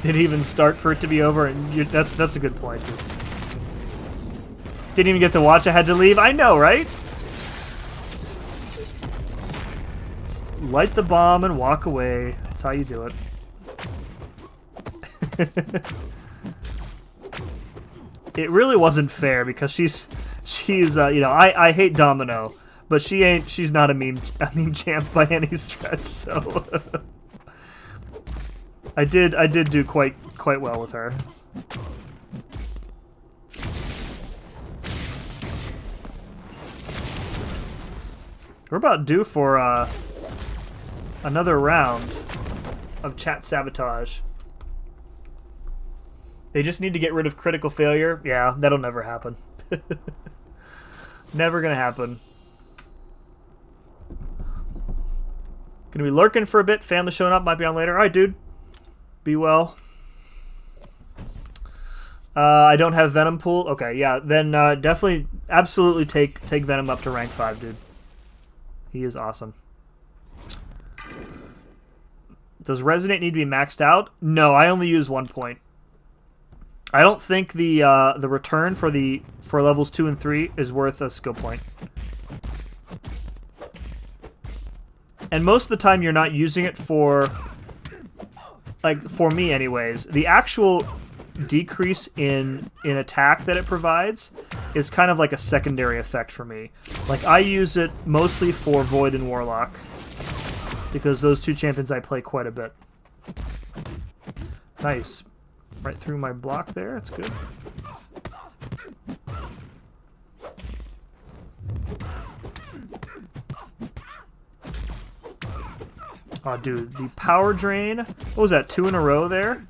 Didn't even start for it to be over, and that's a good point. Dude. Didn't even get to watch. I had to leave. I know, right? Just light the bomb and walk away. That's how you do it. It really wasn't fair because she's you know, I hate Domino, but she's not a meme champ by any stretch, so I did do quite well with her. We're about due for another round of chat sabotage. They just need to get rid of critical failure. Yeah, that'll never happen. Never gonna happen. Gonna be lurking for a bit. Family showing up. Might be on later. Alright, dude. Be well. I don't have Venom pool. Okay, yeah. Then definitely, absolutely take Venom up to rank 5, dude. He is awesome. Does Resonate need to be maxed out? No, I only use 1 point. I don't think the return for levels 2 and 3 is worth a skill point. And most of the time you're not using it for, like, for me anyways, the actual decrease in attack that it provides is kind of like a secondary effect for me. Like, I use it mostly for Void and Warlock, because those two champions I play quite a bit. Nice. Right through my block there. That's good. Oh, dude. The power drain. What was that? 2 in a row there?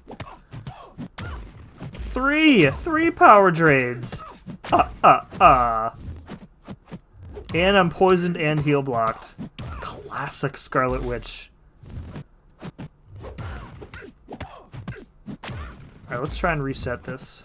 3! 3 power drains! And I'm poisoned and heal blocked. Classic Scarlet Witch. Alright, let's try and reset this.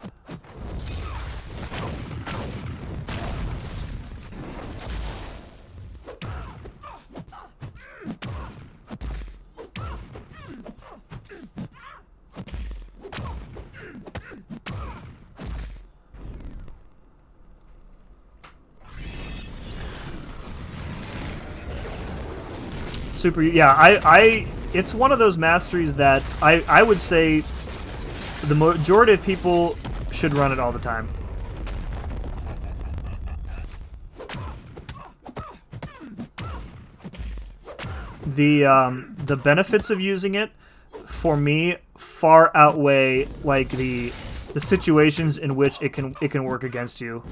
Super, yeah, it's one of those masteries that I would say the majority of people should run it all the time. The benefits of using it for me far outweigh like the situations in which it can work against you.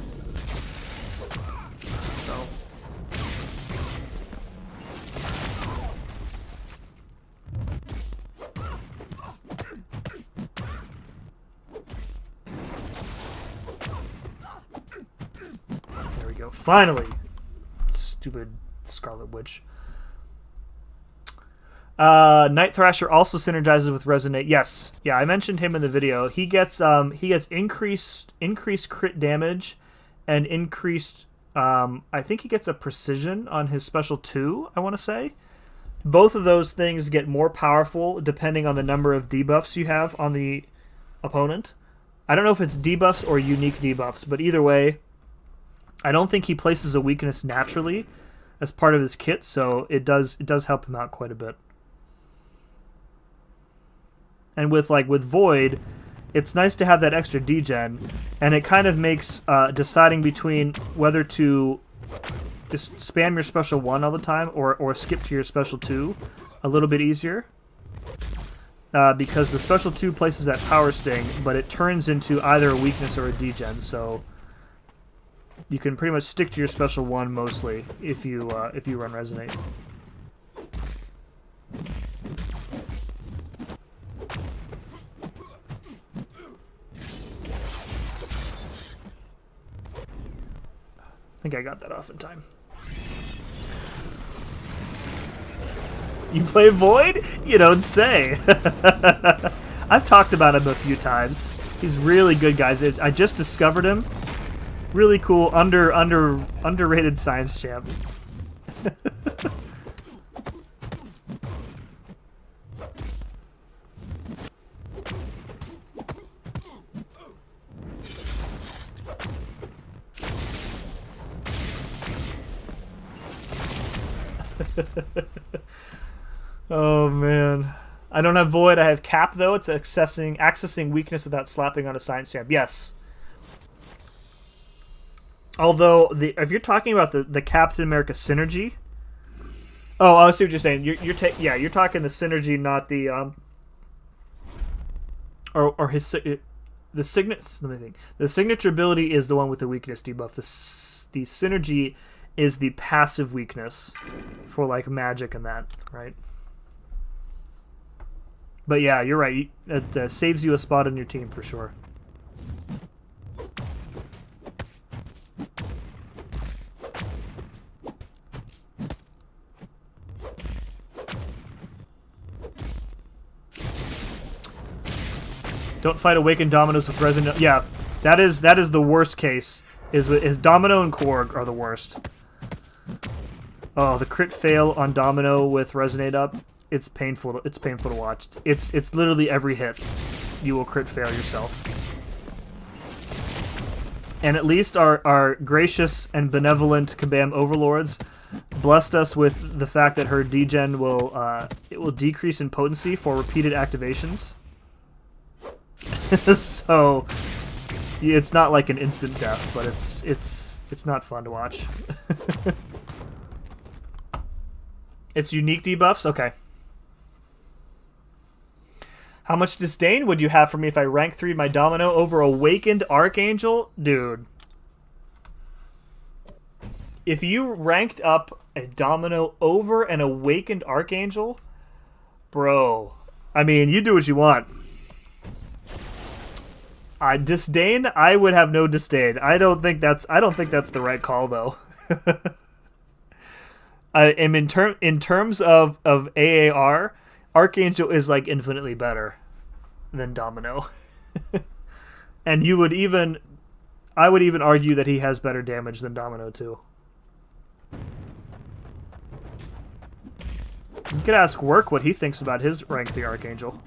Finally! Stupid Scarlet Witch. Night Thrasher also synergizes with Resonate. Yes. Yeah, I mentioned him in the video. He gets increased crit damage and increased I think he gets a precision on his special 2, I want to say. Both of those things get more powerful depending on the number of debuffs you have on the opponent. I don't know if it's debuffs or unique debuffs, but either way, I don't think he places a weakness naturally as part of his kit, so it does help him out quite a bit. And with Void, it's nice to have that extra degen, and it kind of makes deciding between whether to just spam your special 1 all the time or skip to your special 2 a little bit easier. Because the special 2 places that power sting, but it turns into either a weakness or a degen, so you can pretty much stick to your special 1 mostly if you run Resonate. I think I got that off in time. You play Void? You don't say. I've talked about him a few times. He's really good, guys. I just discovered him. Really cool, underrated science champ. Oh man. I don't have Void, I have Cap though. It's accessing weakness without slapping on a science champ. Yes. Although, if you're talking about the Captain America synergy... Oh, I see what you're saying. You're talking the synergy, not the... Or his... The signature... Let me think. The signature ability is the one with the weakness debuff. The synergy is the passive weakness for, like, magic and that, right? But yeah, you're right. It saves you a spot on your team for sure. Don't fight Awakened Dominos with Resonate. Yeah, that is the worst case. Is Domino and Korg are the worst. Oh, the crit fail on Domino with Resonate up. It's painful. It's painful to watch. It's literally every hit you will crit fail yourself. And at least our gracious and benevolent Kabam overlords blessed us with the fact that her degen will decrease in potency for repeated activations. So it's not like an instant death, but it's not fun to watch. It's unique debuffs? Okay. How much disdain would you have for me if I rank 3'd my Domino over Awakened Archangel? Dude. If you ranked up a Domino over an Awakened Archangel, bro, I mean, you do what you want. Disdain? I would have no disdain. I don't think that's the right call though. I am in terms of AAR, Archangel is like infinitely better than Domino. And I would even argue that he has better damage than Domino too. You could ask Work what he thinks about his rank 3 Archangel.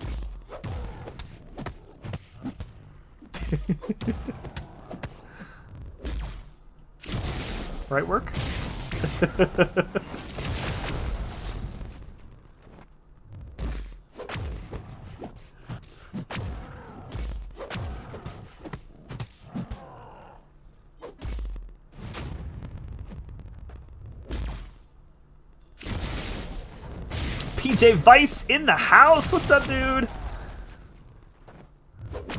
Right, Work? PJ Vice in the house. What's up, dude?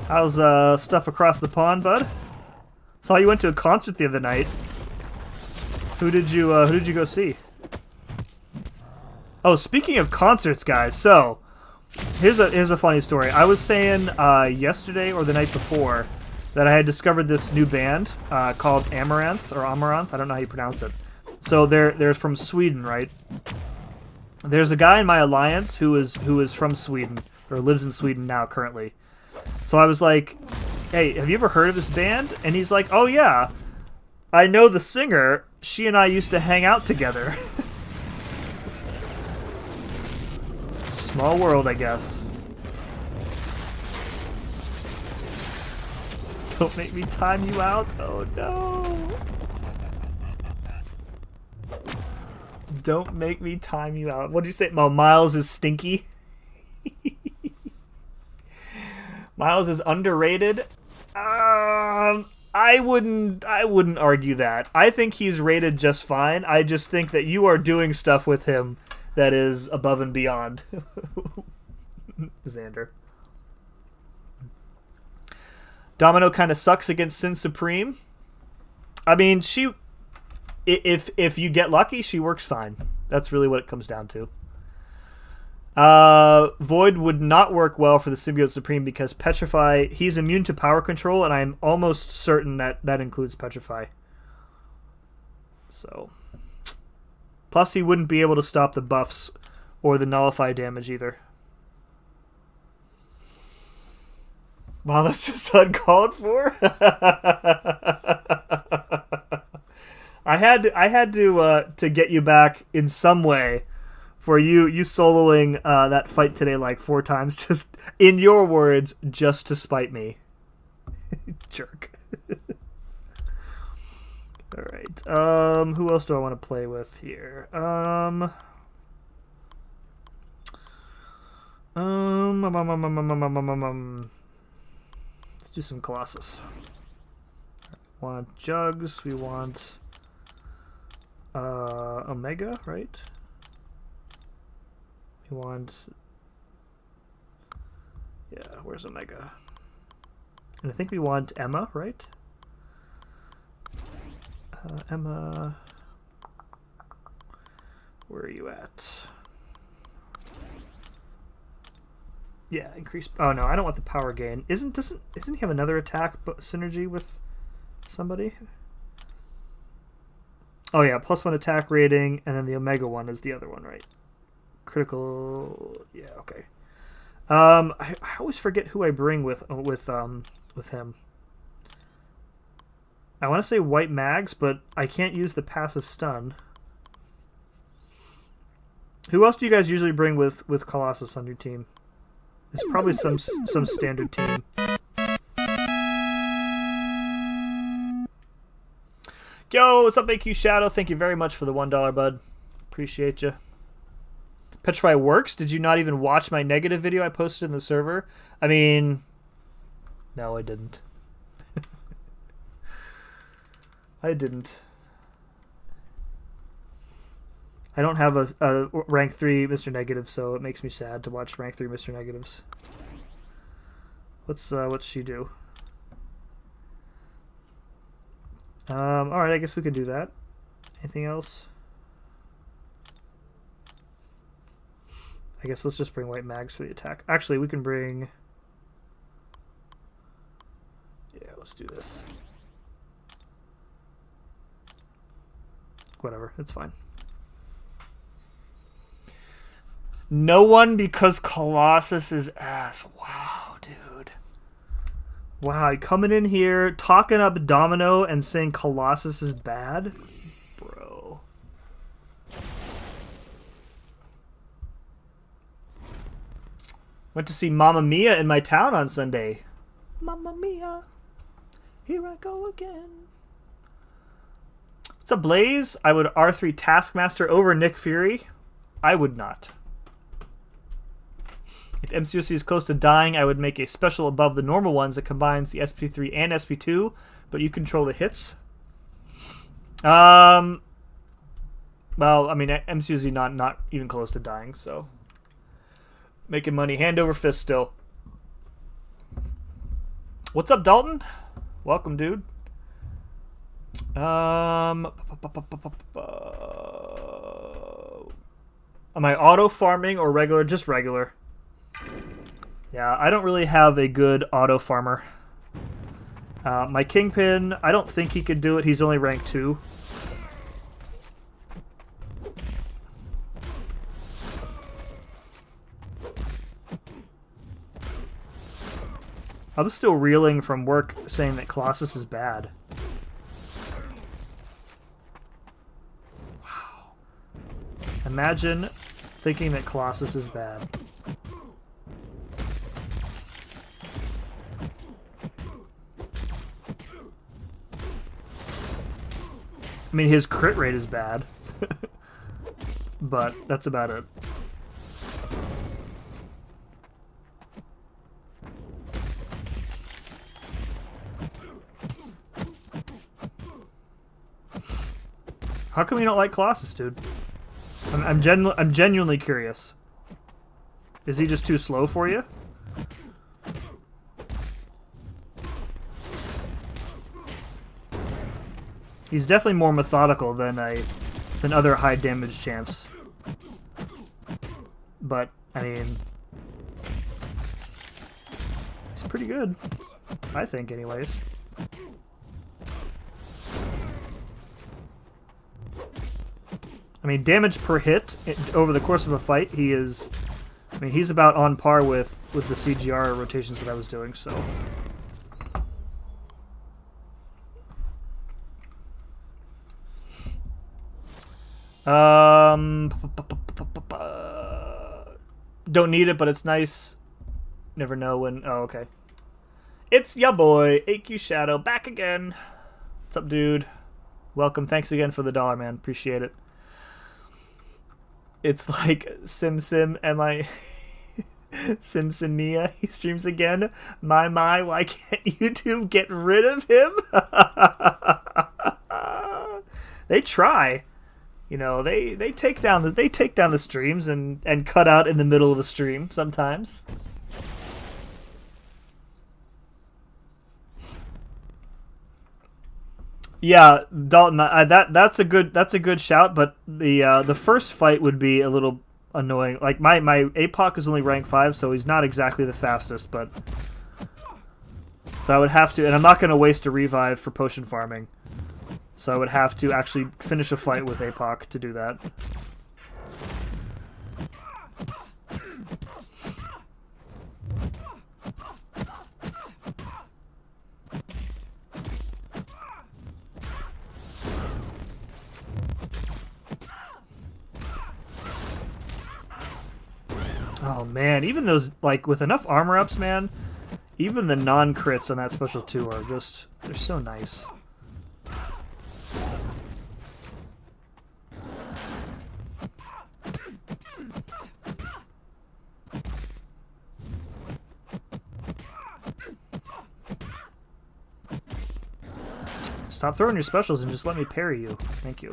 How's stuff across the pond, bud? Saw you went to a concert the other night. Who did you go see? Oh, speaking of concerts, guys. So here's a funny story. I was saying yesterday or the night before that I had discovered this new band called Amaranth or Amaranth. I don't know how you pronounce it. So they're from Sweden, right? There's a guy in my alliance who is from Sweden or lives in Sweden now currently. So I was like, "Hey, have you ever heard of this band?" And he's like, "Oh yeah, I know the singer. She and I used to hang out together." Small world, I guess. Don't make me time you out. Oh no. Don't make me time you out. What did you say? Oh, Miles is stinky. Miles is underrated. I wouldn't argue that. I think he's rated just fine. I just think that you are doing stuff with him that is above and beyond. Xander. Domino kind of sucks against Sin Supreme. I mean, if you get lucky, she works fine. That's really what it comes down to. Void would not work well for the Symbiote Supreme because Petrify, he's immune to power control, and I'm almost certain that includes Petrify. So, plus he wouldn't be able to stop the buffs or the nullify damage either. Wow, that's just uncalled for. I had to get you back in some way for you soloing that fight today like 4 times, just in your words, just to spite me. Jerk. All right. Who else do I want to play with here? Let's do some Colossus. We want Jugs. We want Omega, right? We want... Yeah, where's Omega? And I think we want Emma, right? Emma... Where are you at? Yeah, increase... Oh, no, I don't want the power gain. Doesn't he have another attack synergy with somebody? Oh, yeah, +1 attack rating, and then the Omega one is the other one, right? Critical... Yeah, okay. I always forget who I bring with him. I want to say White Mags, but I can't use the passive stun. Who else do you guys usually bring with Colossus on your team? It's probably some standard team. Yo, what's up, AQ Shadow? Thank you very much for the $1, bud. Appreciate you. Petrify works? Did you not even watch my negative video I posted in the server? I mean, no, I didn't. I didn't. I don't have a rank 3 Mr. Negative, so it makes me sad to watch rank 3 Mr. Negatives. What's she do? Alright, I guess we could do that. Anything else? I guess let's just bring White Mags to the attack. Actually, we can bring... Yeah, let's do this. Whatever, it's fine. No one because Colossus is ass. Wow, dude. Wow, you coming in here, talking up Domino and saying Colossus is bad? Bro. Went to see Mamma Mia in my town on Sunday. Mamma Mia, here I go again. What's up, Blaze? I would R3 Taskmaster over Nick Fury. I would not. If MCOC is close to dying, I would make a special above the normal ones that combines the SP3 and SP2, but you control the hits. Well, I mean, MCOC not even close to dying, so making money hand over fist still. What's up, Dalton? Welcome, dude. Am I auto farming or regular? Just regular. Yeah, I don't really have a good auto farmer. My Kingpin, I don't think he could do it. He's only rank 2. I'm still reeling from work saying that Colossus is bad. Wow. Imagine thinking that Colossus is bad. I mean, his crit rate is bad. But that's about it. How come you don't like Colossus, dude? I'm genuinely curious. Is he just too slow for you? He's definitely more methodical than other high damage champs. But I mean, he's pretty good, I think, anyways. I mean, damage per hit over the course of a fight, he is. I mean, he's about on par with the CGR rotations that I was doing. So. Don't need it, but it's nice. Never know when. Oh, okay. It's ya boy, AQ Shadow, back again. What's up, dude? Welcome. Thanks again for the $1, man. Appreciate it. It's like Sim, am I... Mia, he streams again. My, why can't YouTube get rid of him? They try. You know, they take down the streams and cut out in the middle of a stream sometimes. Yeah, Dalton, that's a good shout, but the first fight would be a little annoying. Like my APOC is only rank 5, so he's not exactly the fastest, but so I would have to, and I'm not going to waste a revive for potion farming, so I would have to actually finish a fight with APOC to do that. Oh man, even those, like, with enough armor ups, man, even the non-crits on that special 2 are just, they're so nice. Stop throwing your specials and just let me parry you. Thank you.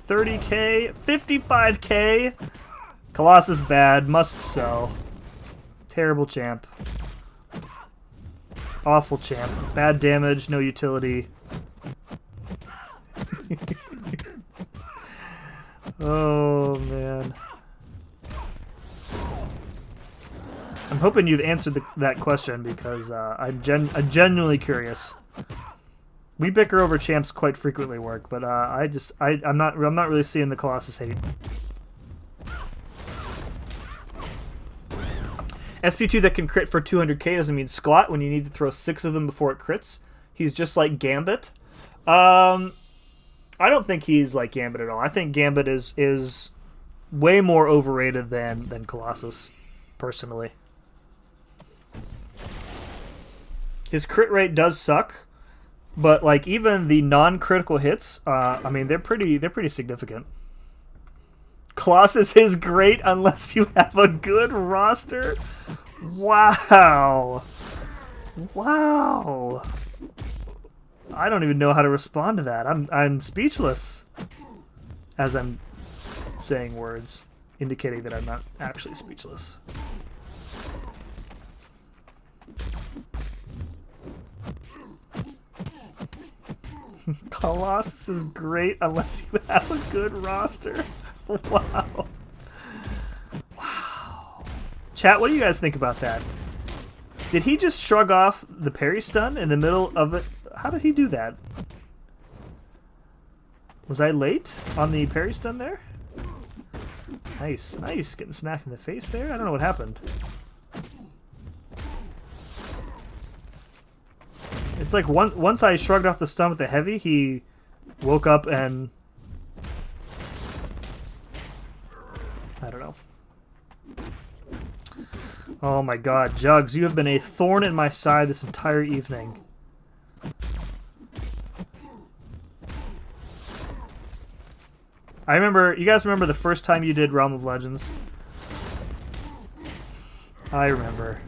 30k, 55k. Colossus bad, must sell. Terrible champ. Awful champ. Bad damage, no utility. Oh man. I'm hoping you've answered that question because I'm genuinely curious. We bicker over champs quite frequently, work, but I'm not really seeing the Colossus hate. SP2 that can crit for 200k doesn't mean squat when you need to throw 6 of them before it crits. He's just like Gambit. I don't think he's like Gambit at all. I think Gambit is way more overrated than Colossus, personally. His crit rate does suck, but like even the non-critical hits, I mean they're pretty significant. Colossus is great unless you have a good roster. Wow. Wow. I don't even know how to respond to that. I'm speechless as I'm saying words, indicating that I'm not actually speechless. Colossus is great unless you have a good roster. Wow. Wow. Chat, what do you guys think about that? Did he just shrug off the parry stun in the middle of it? How did he do that? Was I late on the parry stun there? Nice, nice. Getting smacked in the face there? I don't know what happened. It's like once I shrugged off the stun with the heavy, he woke up and... I don't know. Oh my god, Jugs, you have been a thorn in my side this entire evening. I remember, you guys remember the first time you did Realm of Legends? I remember.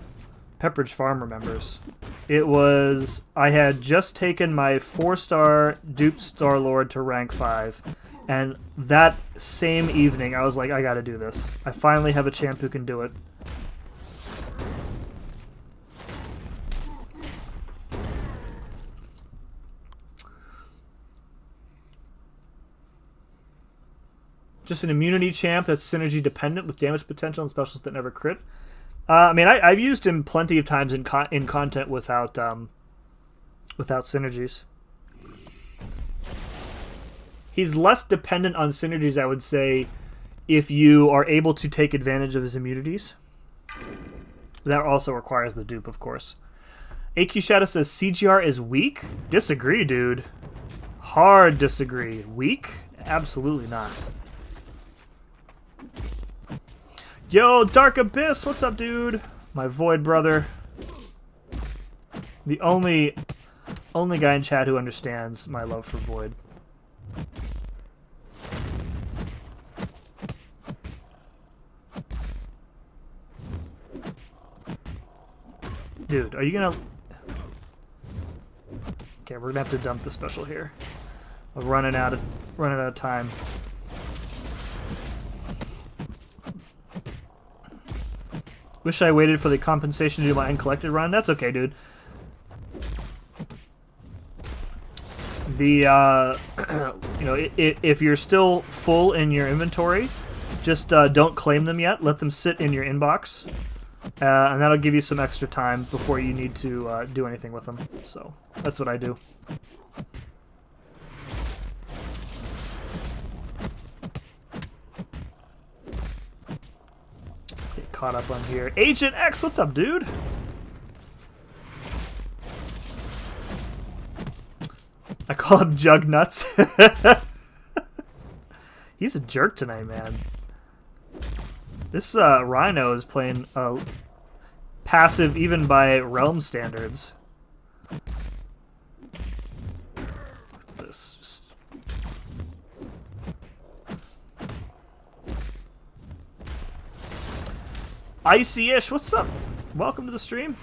Pepperidge Farm remembers. It was, I had just taken my 4-star duped Star-Lord to rank 5, and that same evening I was like, I gotta do this. I finally have a champ who can do it. Just an immunity champ that's synergy dependent with damage potential and specials that never crit. I mean, I've used him plenty of times in content without synergies. He's less dependent on synergies, I would say, if you are able to take advantage of his immunities. That also requires the dupe, of course. AQ Shadow says CGR is weak? Disagree, dude. Hard disagree. Weak? Absolutely not. Yo, Dark Abyss, what's up, dude? My Void brother. The only guy in chat who understands my love for Void. Dude, are you gonna... Okay, we're gonna have to dump the special here. We're running out of time. Wish I waited for the compensation to do my uncollected run. That's okay, dude. The you know, if you're still full in your inventory, just don't claim them yet. Let them sit in your inbox, and that'll give you some extra time before you need to do anything with them. So that's what I do. Caught up on here. Agent X, what's up, dude? I call him Jug Nuts. He's a jerk tonight, man. This Rhino is playing passive even by realm standards. Look at this. Just... Icy-ish, what's up? Welcome to the stream.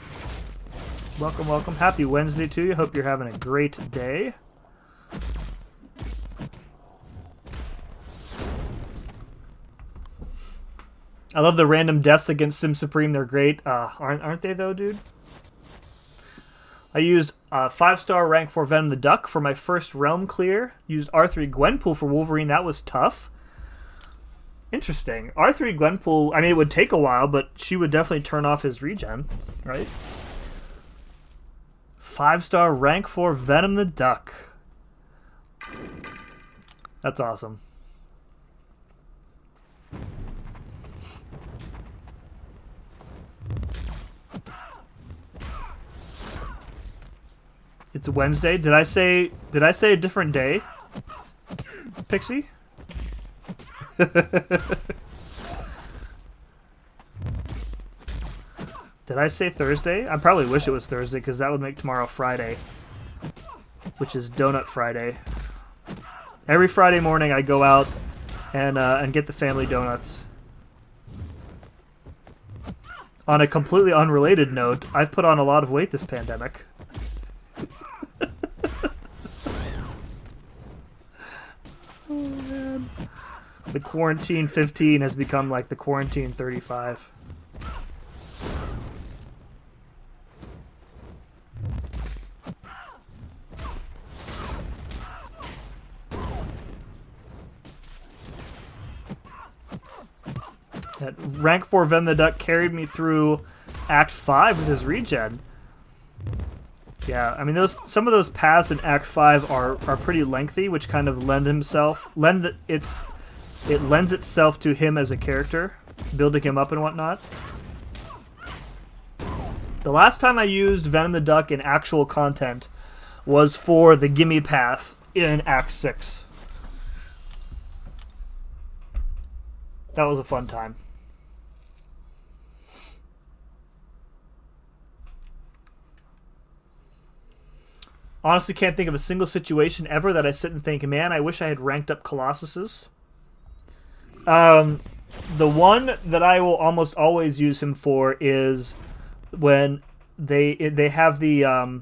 Welcome, welcome. Happy Wednesday to you. Hope you're having a great day. I love the random deaths against Sim Supreme. They're great. Aren't they though, dude? I used 5-star rank 4 Venom the Duck for my first realm clear. Used R3 Gwenpool for Wolverine. That was tough. Interesting. R3 Gwenpool, I mean, it would take a while, but she would definitely turn off his regen, right? 5-star rank 4 Venom the Duck. That's awesome. It's Wednesday. Did I say a different day? Pixie? Did I say Thursday? I probably wish it was Thursday because that would make tomorrow Friday, which is Donut Friday. Every Friday morning I go out and get the family donuts. On a completely unrelated note, I've put on a lot of weight this pandemic. Oh man. The quarantine 15 has become like the quarantine 35. That rank 4 Ven the Duck carried me through Act 5 with his regen. Yeah, I mean some of those paths in Act 5 are pretty lengthy, which kind of lends itself to him as a character, building him up and whatnot. The last time I used Venom the Duck in actual content was for the Gimme path in Act 6. That was a fun time. Honestly, can't think of a single situation ever that I sit and think, man, I wish I had ranked up Colossuses. The one that I will almost always use him for is when they have the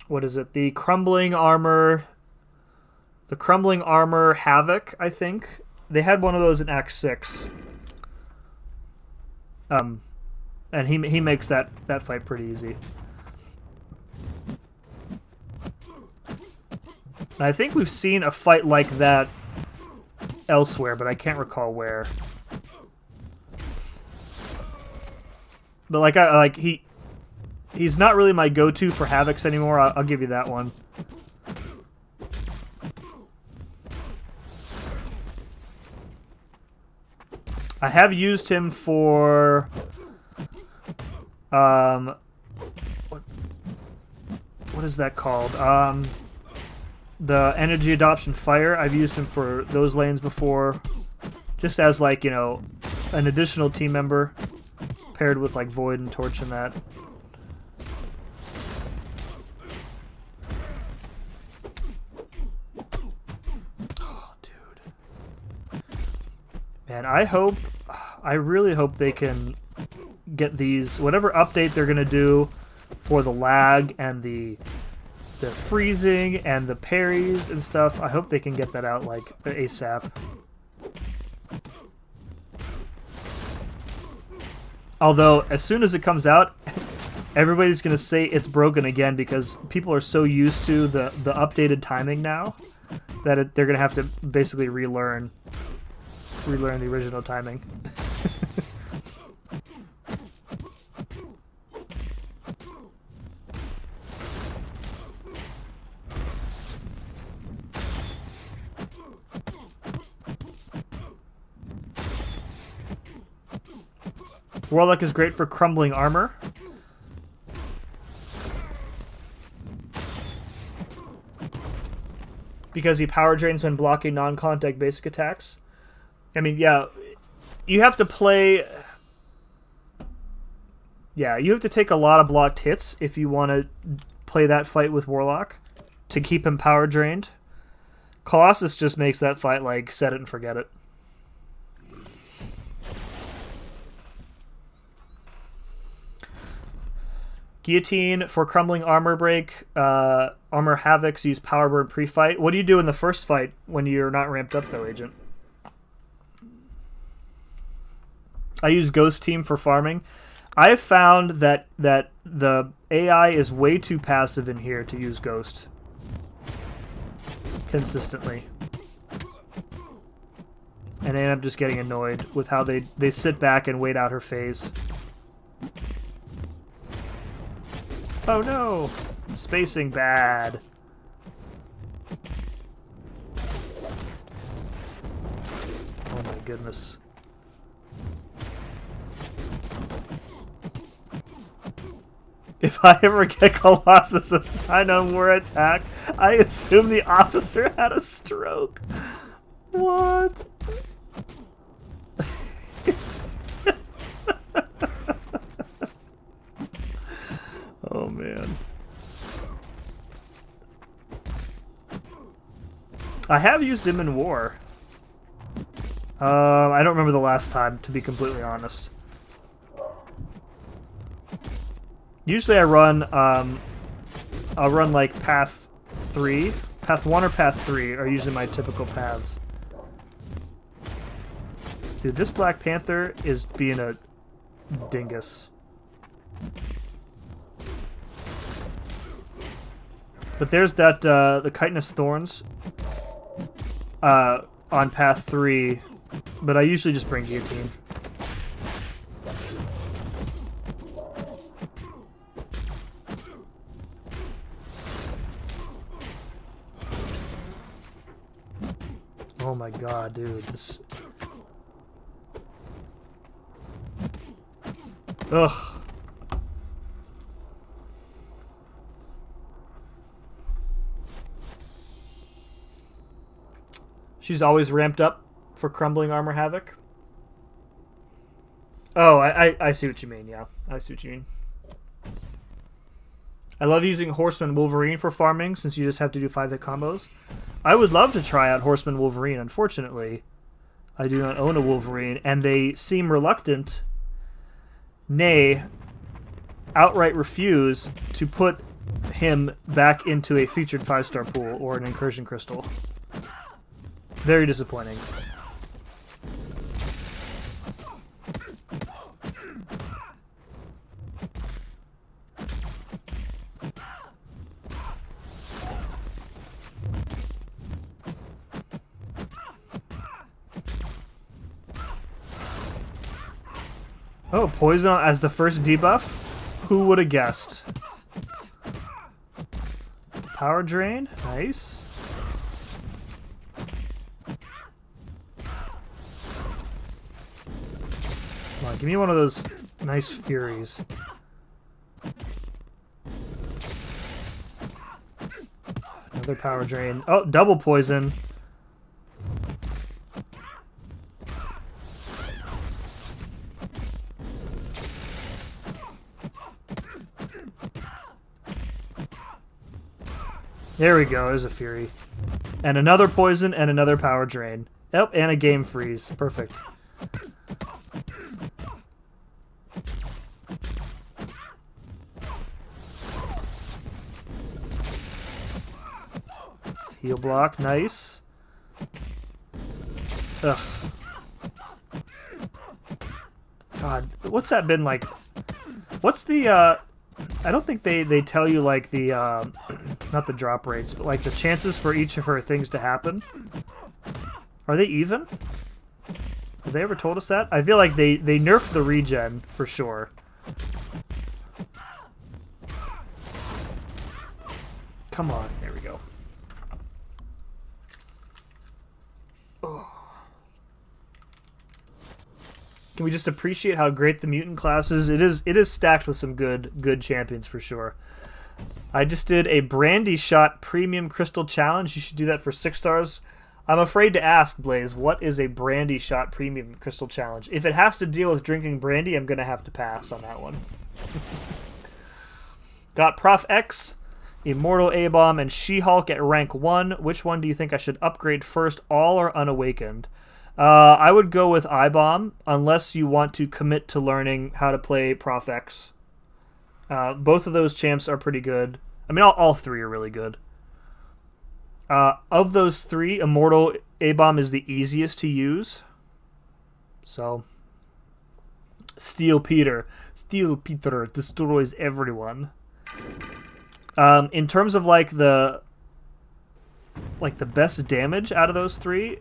what is it? The crumbling armor Havoc, I think. They had one of those in Act 6. And he makes that fight pretty easy. And I think we've seen a fight like that elsewhere, but I can't recall where. But he's not really my go-to for Havocs anymore. I'll give you that one. I have used him for what is that called? The energy adoption fire. I've used him for those lanes before, just as like, you know, an additional team member paired with like Void and Torch and that. Oh, dude. Man, I really hope they can get these, whatever update they're gonna do for the lag and the freezing and the parries and stuff. I hope they can get that out like ASAP. Although, as soon as it comes out, everybody's going to say it's broken again because people are so used to the updated timing now that they're going to have to basically relearn the original timing. Warlock is great for crumbling armor. Because he power drains when blocking non-contact basic attacks. I mean, yeah, you have to play... Yeah, you have to take a lot of blocked hits if you want to play that fight with Warlock to keep him power drained. Colossus just makes that fight like set it and forget it. Guillotine for crumbling armor break. Armor Havocs use power burn pre-fight. What do you do in the first fight when you're not ramped up though, Agent? I use Ghost Team for farming. I've found that the AI is way too passive in here to use Ghost consistently. And I end up just getting annoyed with how they sit back and wait out her phase. Oh no! Spacing bad. Oh my goodness. If I ever get Colossus assigned on war attack, I assume the officer had a stroke. What? Oh man. I have used him in war. I don't remember the last time, to be completely honest. Usually I run, I'll run like path 3. Path 1 or path 3 are usually my typical paths. Dude, this Black Panther is being a dingus. But there's that, the chitinous thorns on path 3, but I usually just bring guillotine. Oh my god, dude, this... Ugh. She's always ramped up for Crumbling Armor Havoc. Oh, I see what you mean, yeah. I see what you mean. I love using Horseman Wolverine for farming, since you just have to do 5-hit combos. I would love to try out Horseman Wolverine. Unfortunately, I do not own a Wolverine, and they seem reluctant, nay, outright refuse to put him back into a featured 5-star pool or an incursion crystal. Very disappointing. Oh, poison as the first debuff? Who would have guessed? Power drain, nice. Come on, give me one of those nice furies. Another power drain. Oh, double poison. There we go, there's a Fury. And another poison and another power drain. Yep, and a game freeze. Perfect. Heal block, nice. Ugh. God, what's that been like? What's the, I don't think they tell you, like, the, not the drop rates, but, like, the chances for each of her things to happen. Are they even? Have they ever told us that? I feel like they nerfed the regen, for sure. Come on, there we go. Oh. Can we just appreciate how great the mutant class is? It is stacked with some good champions for sure. I just did a Brandy Shot Premium Crystal Challenge. You should do that for 6 stars. I'm afraid to ask, Blaze, what is a Brandy Shot Premium Crystal Challenge? If it has to deal with drinking brandy, I'm going to have to pass on that one. Got Prof X, Immortal A-Bomb, and She-Hulk at rank 1. Which one do you think I should upgrade first, all or unawakened? I would go with I-Bomb, unless you want to commit to learning how to play Prof X. Both of those champs are pretty good. I mean, all 3 are really good. Of those 3, Immortal A-Bomb is the easiest to use. So, Steel Peter destroys everyone. In terms of like the best damage out of those 3,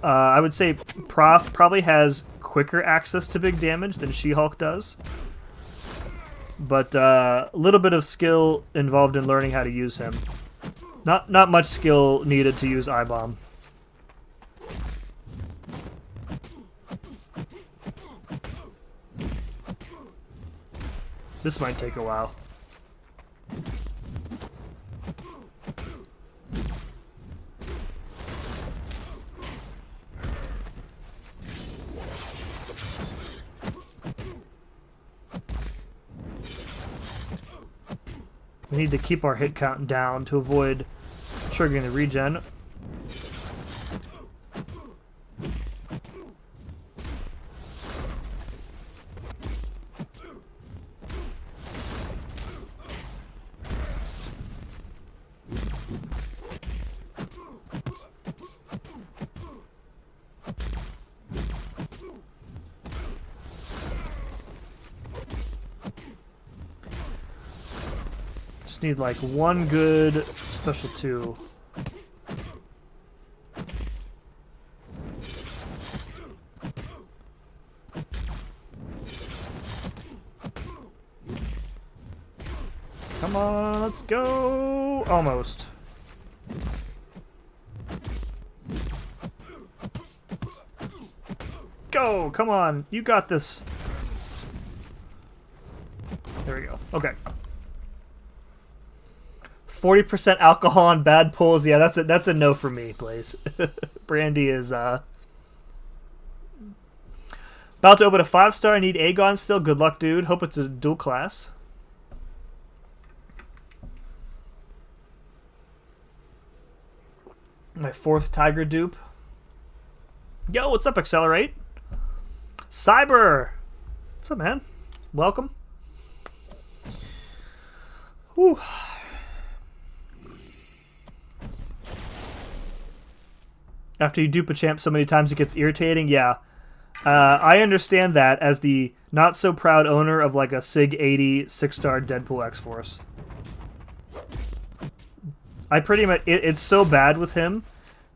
I would say Prof probably has quicker access to big damage than She-Hulk does. but a little bit of skill involved in learning how to use him. Not much skill needed to use I-Bomb. This might take a while. We need to keep our hit count down to avoid triggering the regen. Just need like one good special 2. Come on, let's go! Almost. Go! Come on, you got this. There we go. Okay. 40% alcohol on bad pulls. Yeah, that's a no for me, please. Brandy is about to open a 5-star. I need Aegon still. Good luck, dude. Hope it's a dual class. My 4th Tiger dupe. Yo, what's up, Accelerate? Cyber! What's up, man? Welcome. Whew. After you dupe a champ so many times it gets irritating, yeah. I understand that as the not-so-proud owner of like a SIG 80 6-star Deadpool X-Force. I pretty much... It's so bad with him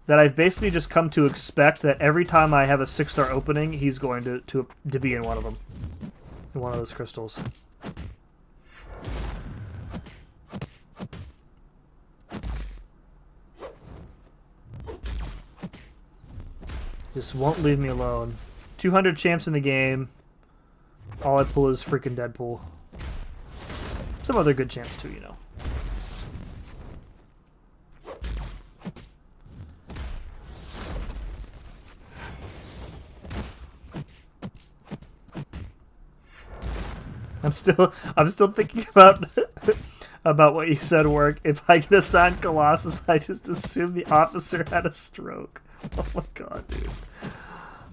that I've basically just come to expect that every time I have a 6-star opening, he's going to be in one of them. In one of those crystals. Just won't leave me alone. 200 champs in the game. All I pull is freaking Deadpool. Some other good champs too, you know. I'm still thinking about about what you said, Work. If I get assigned Colossus, I just assume the officer had a stroke. Oh my god, dude.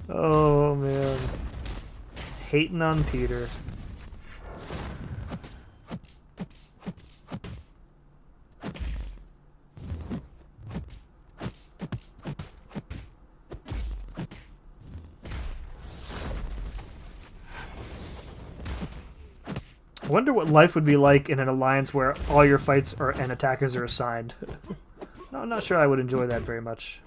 Oh man. Hating on Peter. I wonder what life would be like in an alliance where all your fights and attackers are assigned. No, I'm not sure I would enjoy that very much.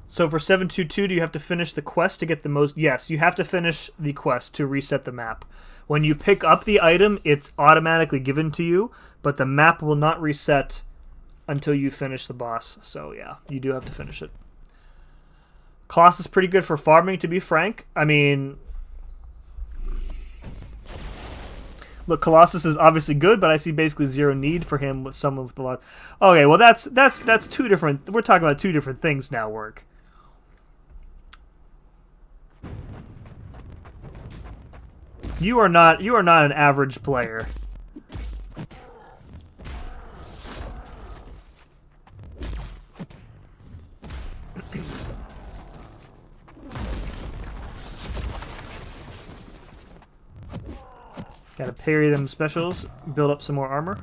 So for 722, do you have to finish the quest to get the most? Yes, you have to finish the quest to reset the map. When you pick up the item, it's automatically given to you, but the map will not reset until you finish the boss. So yeah, you do have to finish it. Colossus is pretty good for farming, to be frank. I mean, look, Colossus is obviously good, but I see basically zero need for him with some of the lot. Okay, well that's two different. We're talking about two different things now. Work. You are not an average player. Gotta parry them specials, build up some more armor.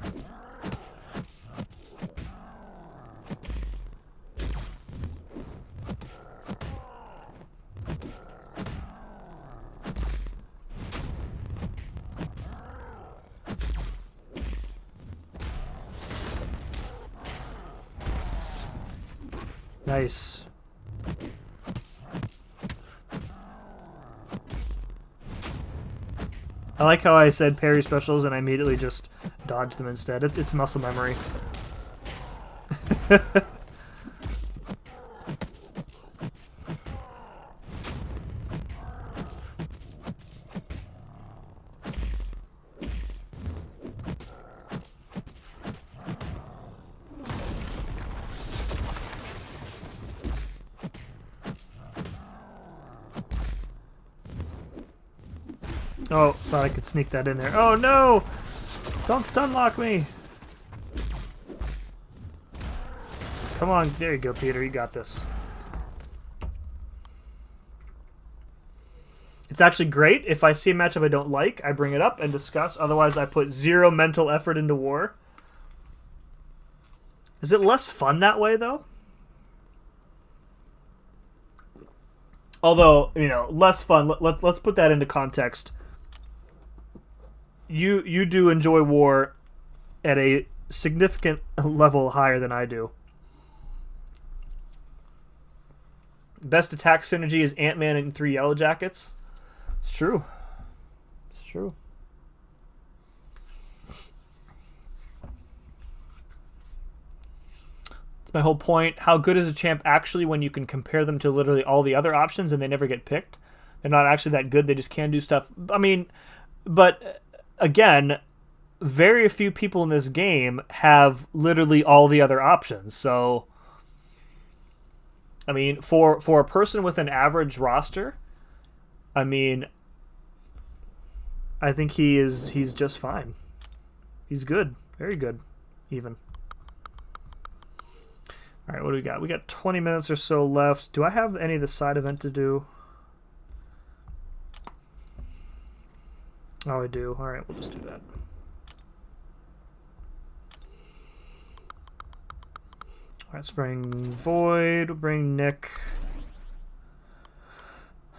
Nice. I like how I said parry specials and I immediately just dodged them instead. It's muscle memory. Oh, thought I could sneak that in there. Oh no! Don't stun lock me! Come on, there you go, Peter. You got this. It's actually great. If I see a matchup I don't like, I bring it up and discuss. Otherwise, I put zero mental effort into war. Is it less fun that way, though? Although, you know, less fun. Let's put that into context. You do enjoy war at a significant level higher than I do. Best attack synergy is Ant-Man and 3 Yellow Jackets. It's true. It's true. That's my whole point. How good is a champ actually when you can compare them to literally all the other options and they never get picked? They're not actually that good. They just can do stuff. I mean, but again, very few people in this game have literally all the other options. So, I mean, for a person with an average roster, I mean, I think he's just fine. He's good. Very good, even. All right, what do we got? We got 20 minutes or so left. Do I have any of the side event to do? Oh, I do. All right, we'll just do that. All right, let's bring Void. We'll bring Nick.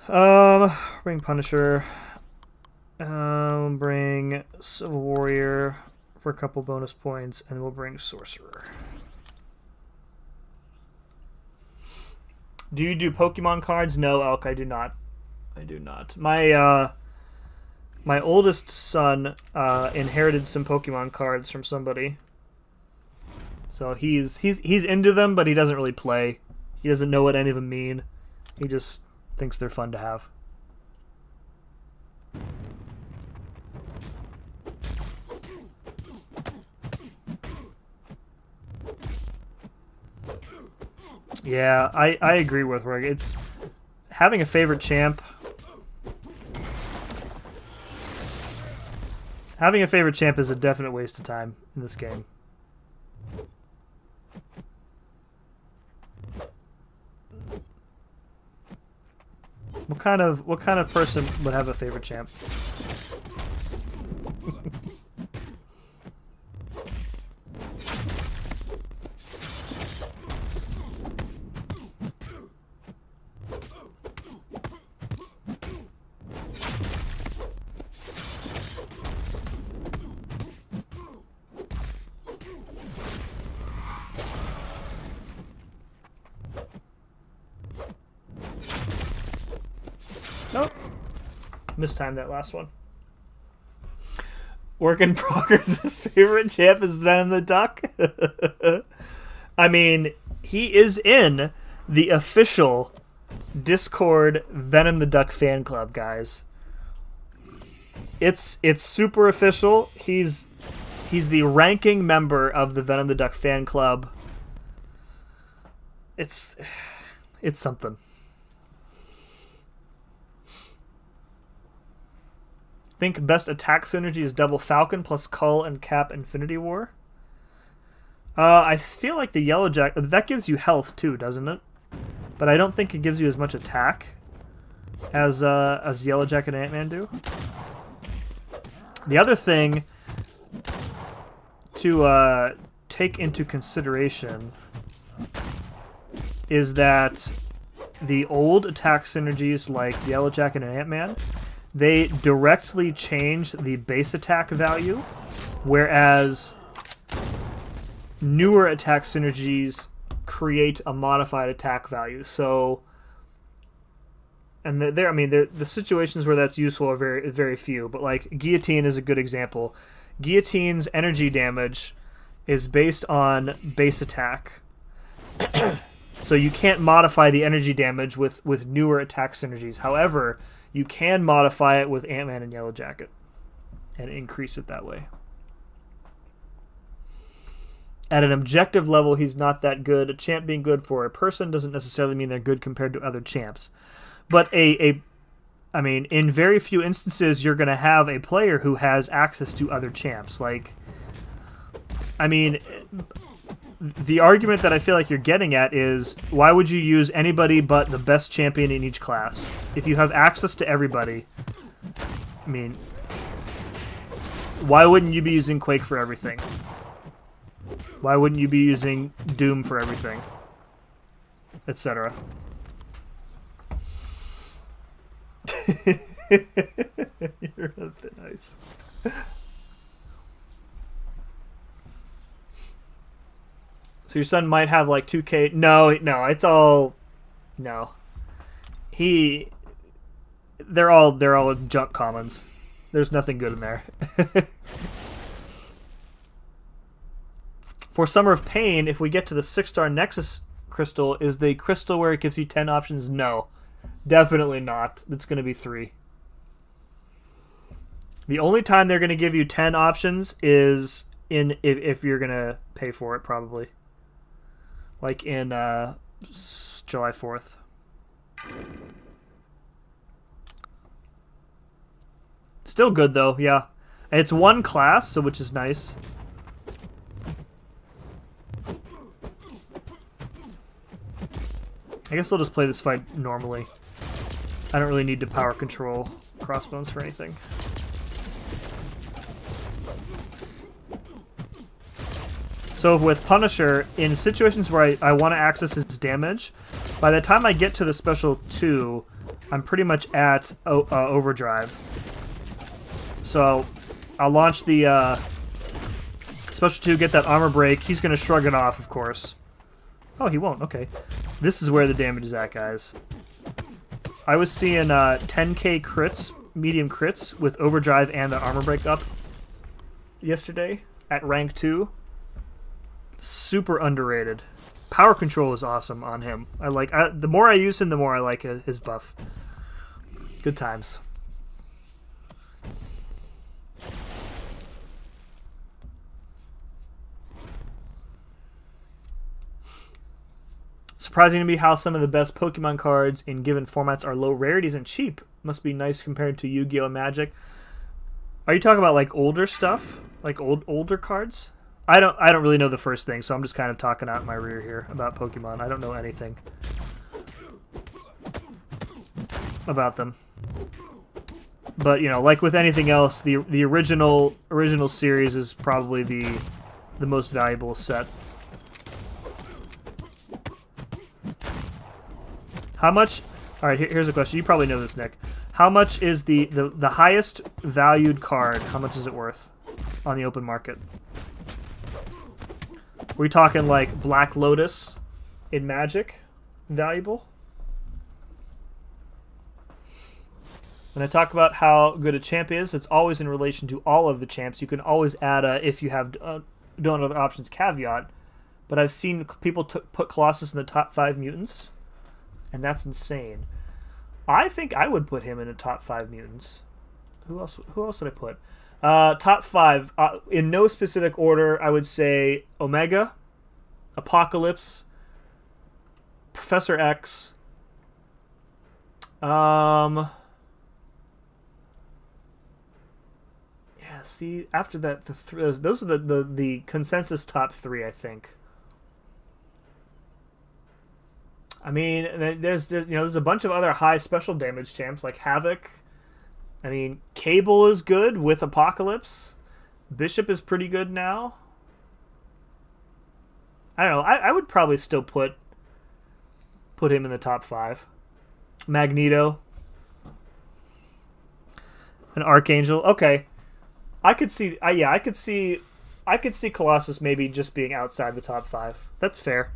Bring Punisher. Bring Civil Warrior for a couple bonus points, and we'll bring Sorcerer. Do you do Pokemon cards? No, Elk, I do not. I do not. My oldest son inherited some Pokemon cards from somebody. So he's into them, but he doesn't really play. He doesn't know what any of them mean. He just thinks they're fun to have. Yeah, I agree with Rick. It's having a favorite champ. Having a favorite champ is a definite waste of time in this game. What kind of person would have a favorite champ? Nope. Mistimed that last one. Work in progress. His favorite champ is Venom the Duck. I mean, he is in the official Discord Venom the Duck fan club, guys. It's super official. He's the ranking member of the Venom the Duck fan club. It's something. Think best attack synergy is Double Falcon plus Cull and Cap Infinity War. I feel like the Yellow Jacket, that gives you health too, doesn't it? But I don't think it gives you as much attack as Yellow Jacket and Ant-Man do. The other thing to take into consideration is that the old attack synergies like Yellow Jacket and Ant-Man, they directly change the base attack value, whereas newer attack synergies create a modified attack value. So, and the situations where that's useful are very few. But like Guillotine is a good example. Guillotine's energy damage is based on base attack. So you can't modify the energy damage with newer attack synergies. However, you can modify it with Ant-Man and Yellow Jacket and increase it that way. At an objective level, he's not that good. A champ being good for a person doesn't necessarily mean they're good compared to other champs. But in very few instances, you're going to have a player who has access to other champs. Like, I mean, the argument that I feel like you're getting at is, why would you use anybody but the best champion in each class? If you have access to everybody, I mean, why wouldn't you be using Quake for everything? Why wouldn't you be using Doom for everything? Etc. You're nice. So your son might have like 2K. No, it's all no. They're all junk commons. There's nothing good in there. For Summer of Pain, if we get to the 6-star Nexus crystal, is the crystal where it gives you 10 options? No. Definitely not. It's going to be 3. The only time they're going to give you 10 options is if you're going to pay for it, probably. Like in July 4th. Still good, though, yeah. And it's one class, so which is nice. I guess I'll just play this fight normally. I don't really need to power control crossbones for anything. So with Punisher, in situations where I want to access his damage, by the time I get to the Special 2, I'm pretty much at Overdrive. So I'll launch the Special 2, get that armor break. He's going to shrug it off, of course. Oh, he won't. Okay. This is where the damage is at, guys. I was seeing 10k crits, medium crits, with Overdrive and the armor break up yesterday at rank 2. Super underrated. Power control is awesome on him. The more I use him, the more I like his buff. Good times. Surprising to me how some of the best Pokemon cards in given formats are low rarities and cheap. Must be nice compared to Yu-Gi-Oh! And Magic. Are you talking about like older stuff? Like older cards? I don't really know the first thing, so I'm just kind of talking out my rear here about Pokemon. I don't know anything about them. But, you know, like with anything else, the original series is probably the most valuable set. How much? All right, here's a question. You probably know this, Nick. How much is the highest valued card? How much is it worth on the open market? Are we talking like Black Lotus in Magic valuable? When I talk about how good a champ is, it's always in relation to all of the champs. You can always add a if you have don't other options caveat. But I've seen people put Colossus in the top 5 mutants. And that's insane. I think I would put him in the top 5 mutants. Who else would I put? Top 5. In no specific order, I would say Omega, Apocalypse, Professor X. Yeah, see, after that, those are the consensus top 3, I think. I mean, there's a bunch of other high special damage champs like Havoc. I mean, Cable is good with Apocalypse. Bishop is pretty good now. I don't know. I would probably still put him in the top 5. Magneto. An Archangel. Okay. I could see Colossus maybe just being outside the top 5. That's fair.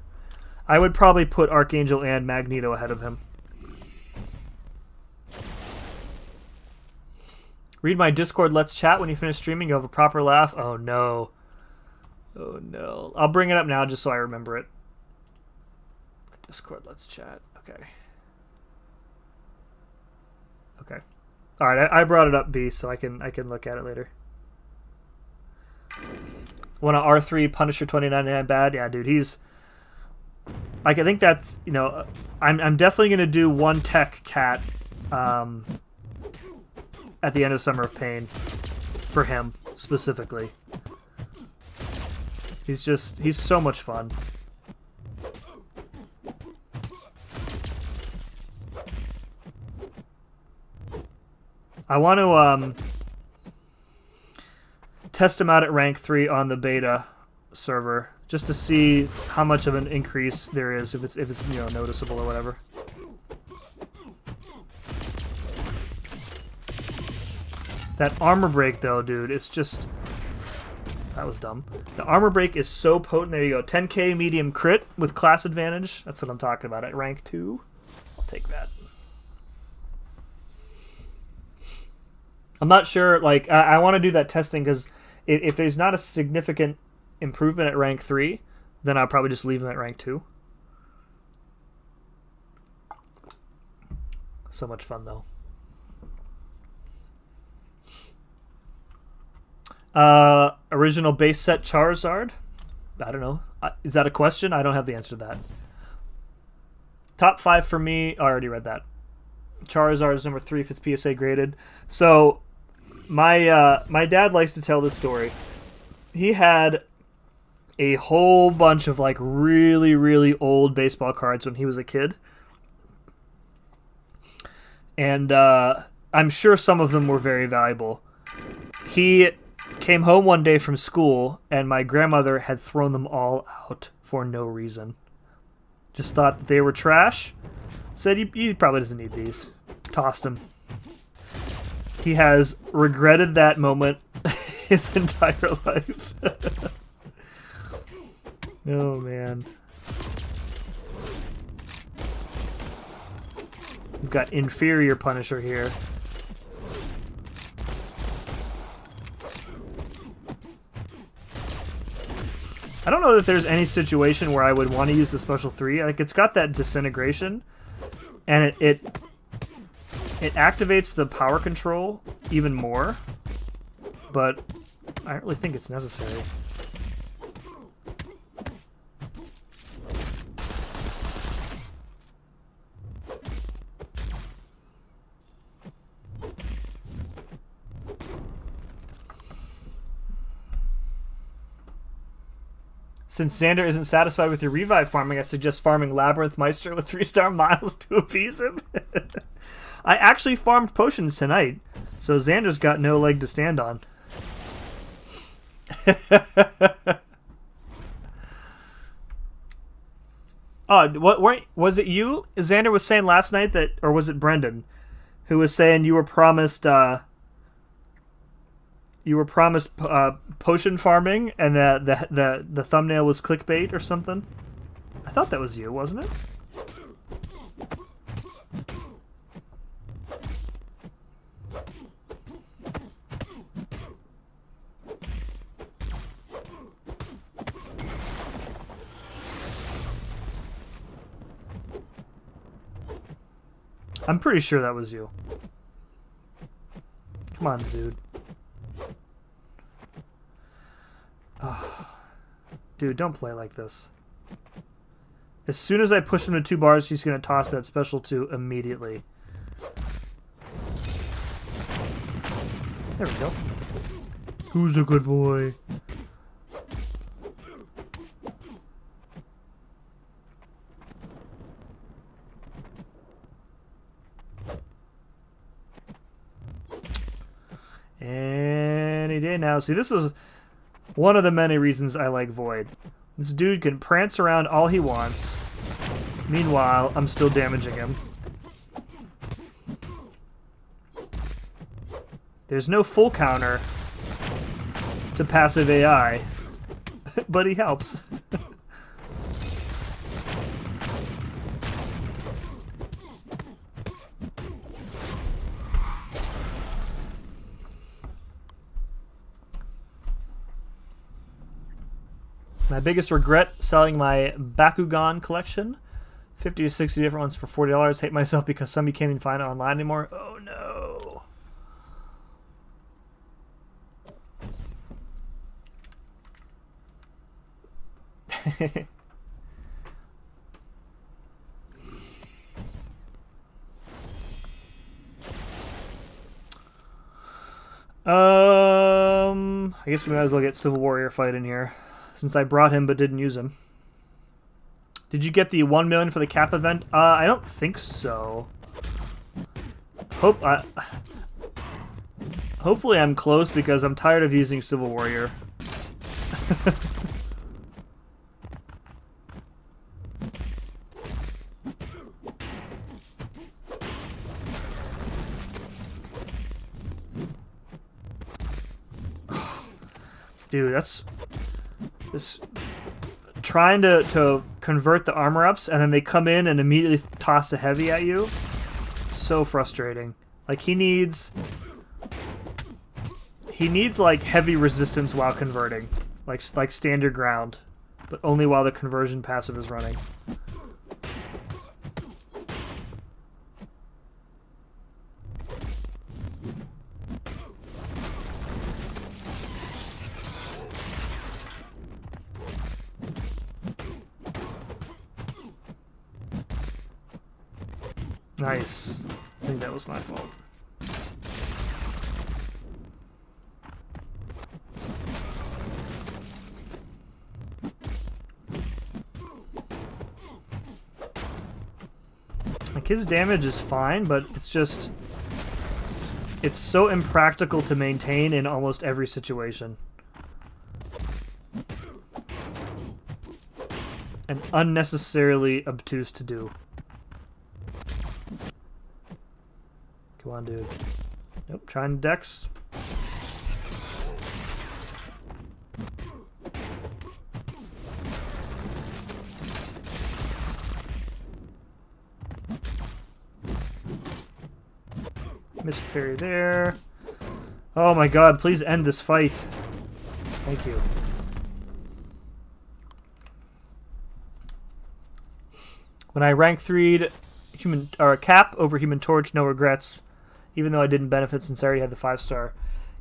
I would probably put Archangel and Magneto ahead of him. Read my Discord Let's Chat when you finish streaming. You'll have a proper laugh. Oh, no. Oh, no. I'll bring it up now just so I remember it. Discord Let's Chat. Okay. Okay. All right, I brought it up, B, so I can look at it later. Want an R3 Punisher 2099 bad? Yeah, dude, he's... Like, I think that's, you know... I'm definitely going to do one tech cat at the end of Summer of Pain for him, specifically. He's so much fun. I want to test him out at rank 3 on the beta server, just to see how much of an increase there is, if it's you know, noticeable or whatever. That armor break though, dude, it's just... That was dumb. The armor break is so potent. There you go. 10k medium crit with class advantage. That's what I'm talking about at rank 2. I'll take that. I'm not sure, like, I want to do that testing because if there's not a significant improvement at rank 3, then I'll probably just leave him at rank 2. So much fun, though. Original base set Charizard? I don't know. Is that a question? I don't have the answer to that. Top 5 for me. I already read that. Charizard is number 3 if it's PSA graded. So... My dad likes to tell this story. He had a whole bunch of like really, really old baseball cards when he was a kid. And I'm sure some of them were very valuable. He came home one day from school and my grandmother had thrown them all out for no reason. Just thought that they were trash. Said he probably doesn't need these. Tossed them. He has regretted that moment his entire life. Oh, man. We've got inferior Punisher here. I don't know that there's any situation where I would want to use the special 3. Like, it's got that disintegration, and it activates the power control even more, but I don't really think it's necessary. Since Xander isn't satisfied with your revive farming, I suggest farming Labyrinth Meister with 3-star Miles to appease him. I actually farmed potions tonight, so Xander's got no leg to stand on. Oh, what was it you? Xander was saying last night that, or was it Brendan, who was saying you were promised potion farming, and that the thumbnail was clickbait or something? I thought that was you, wasn't it? I'm pretty sure that was you. Come on, dude. Oh. Dude, don't play like this. As soon as I push him to 2 bars, he's going to toss that special 2 immediately. There we go. Who's a good boy? Any day now. See, this is one of the many reasons I like Void. This dude can prance around all he wants. Meanwhile, I'm still damaging him. There's no full counter to passive AI, but he helps. My biggest regret selling my Bakugan collection. 50 to 60 different ones for $40. Hate myself because somebody can't even find it online anymore. Oh no. I guess we might as well get Civil Warrior fight in here, since I brought him but didn't use him. Did you get the 1 million for the cap event? I don't think so. Hopefully I'm close because I'm tired of using Civil Warrior. Dude, that's trying to convert the armor ups, and then they come in and immediately toss a heavy at you. It's so frustrating. Like, he needs like heavy resistance while converting, like stand your ground, but only while the conversion passive is running. Nice. I think that was my fault. Like, his damage is fine, but it's just... it's so impractical to maintain in almost every situation. And unnecessarily obtuse to do. Come on, dude. Nope, trying dex. Miss parry there. Oh my god, please end this fight. Thank you. When I rank 3'd human or Cap over Human Torch, no regrets. Even though I didn't benefit since I already had the 5-star.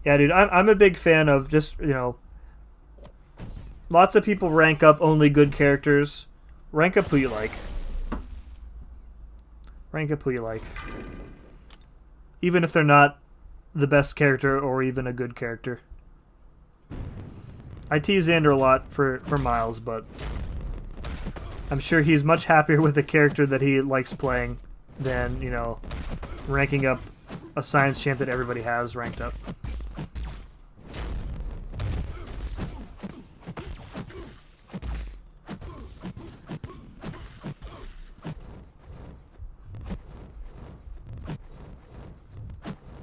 Yeah, dude, I'm a big fan of just, you know, lots of people rank up only good characters. Rank up who you like. Rank up who you like. Even if they're not the best character or even a good character. I tease Xander a lot for Miles, but I'm sure he's much happier with the character that he likes playing than, you know, ranking up a science champ that everybody has ranked up.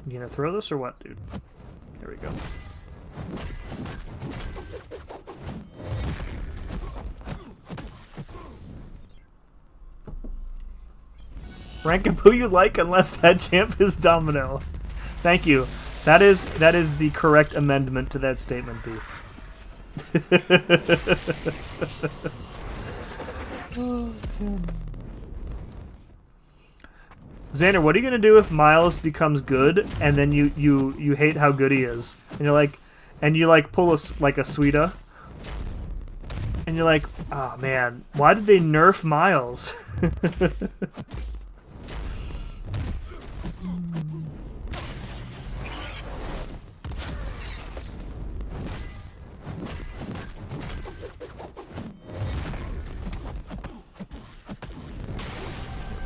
You gonna throw this or what, dude? There we go. Rank up who you like unless that champ is Domino. Thank you. That is the correct amendment to that statement, B. Xander, what are you gonna do if Miles becomes good and then you hate how good he is? And you're like, pull a Suida, and you're like, oh man, why did they nerf Miles?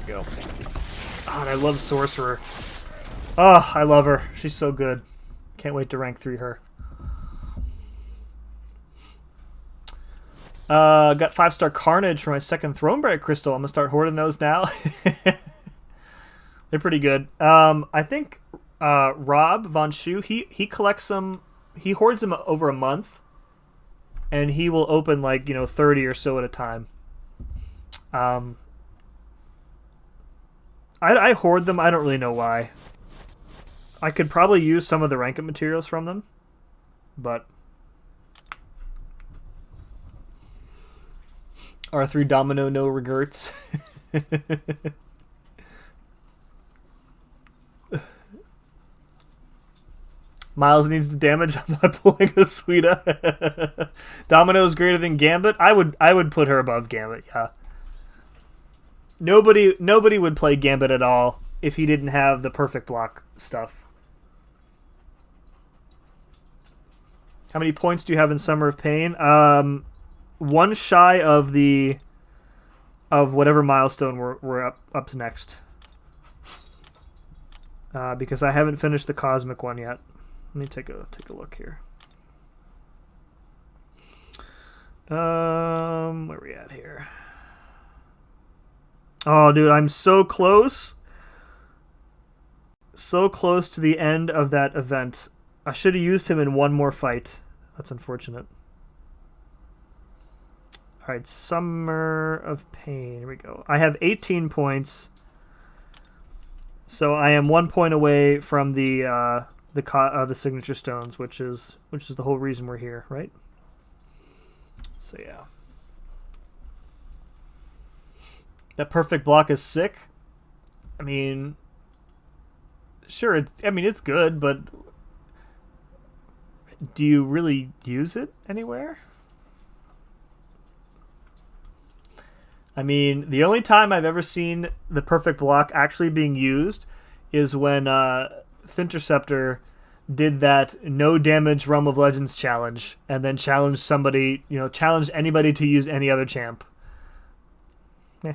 Go. God, I love Sorcerer. Oh, I love her. She's so good. Can't wait to rank 3 her. Got 5-star Carnage for my second Thronebright Crystal. I'm gonna start hoarding those now. They're pretty good. I think Rob Von Schu, he collects them. He hoards them over a month, and he will open like 30 or so at a time. I hoard them. I don't really know why. I could probably use some of the rank-up materials from them, but R3 domino, no regrets. Miles needs the damage. I'm not pulling a Suida. Domino is greater than Gambit. I would put her above Gambit. Yeah. Nobody would play Gambit at all if he didn't have the perfect block stuff. How many points do you have in Summer of Pain? One shy of whatever milestone we're up to next. Because I haven't finished the Cosmic one yet. Let me take a look here. Where are we at here? Oh, dude, I'm so close. So close to the end of that event. I should have used him in one more fight. That's unfortunate. All right, Summer of Pain. Here we go. I have 18 points. So I am 1 point away from the signature stones, which is the whole reason we're here, right? So yeah. That perfect block is sick. I mean, sure, it's good, but do you really use it anywhere? I mean, the only time I've ever seen the perfect block actually being used is when Thinterceptor did that no damage Realm of Legends challenge and then challenged anybody to use any other champ. Eh.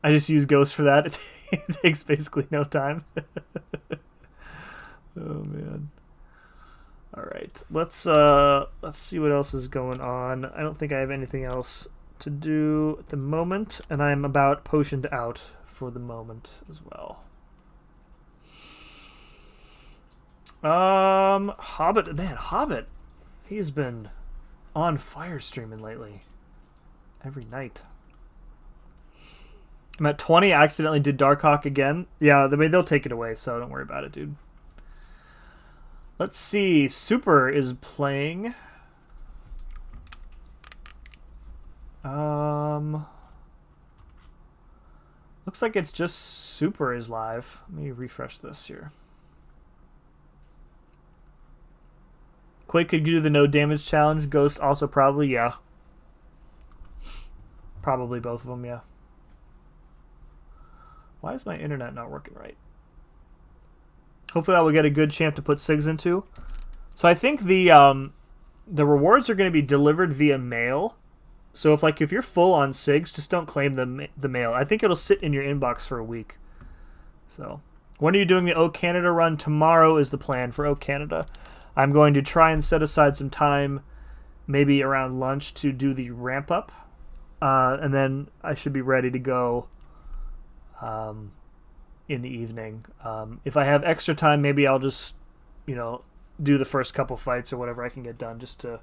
I just use Ghost for that. It takes basically no time. Oh man. All right, let's see what else is going on. I don't think I have anything else to do at the moment, and I'm about potioned out for the moment as well. Hobbit, he's been on fire streaming lately. Every night. I'm at 20. I accidentally did Darkhawk again. Yeah, they'll take it away, so don't worry about it, dude. Let's see. Super is playing. Looks like it's just Super is live. Let me refresh this here. Quake could do the no damage challenge. Ghost also probably, yeah. Probably both of them, yeah. Why is my internet not working right? Hopefully I will get a good champ to put SIGs into. So I think the rewards are going to be delivered via mail. So if you're full on SIGs, just don't claim the mail. I think it'll sit in your inbox for a week. So when are you doing the O Canada run? Tomorrow is the plan for O Canada. I'm going to try and set aside some time, maybe around lunch, to do the ramp up. And then I should be ready to go in the evening. If I have extra time, maybe I'll just, do the first couple fights or whatever I can get done just to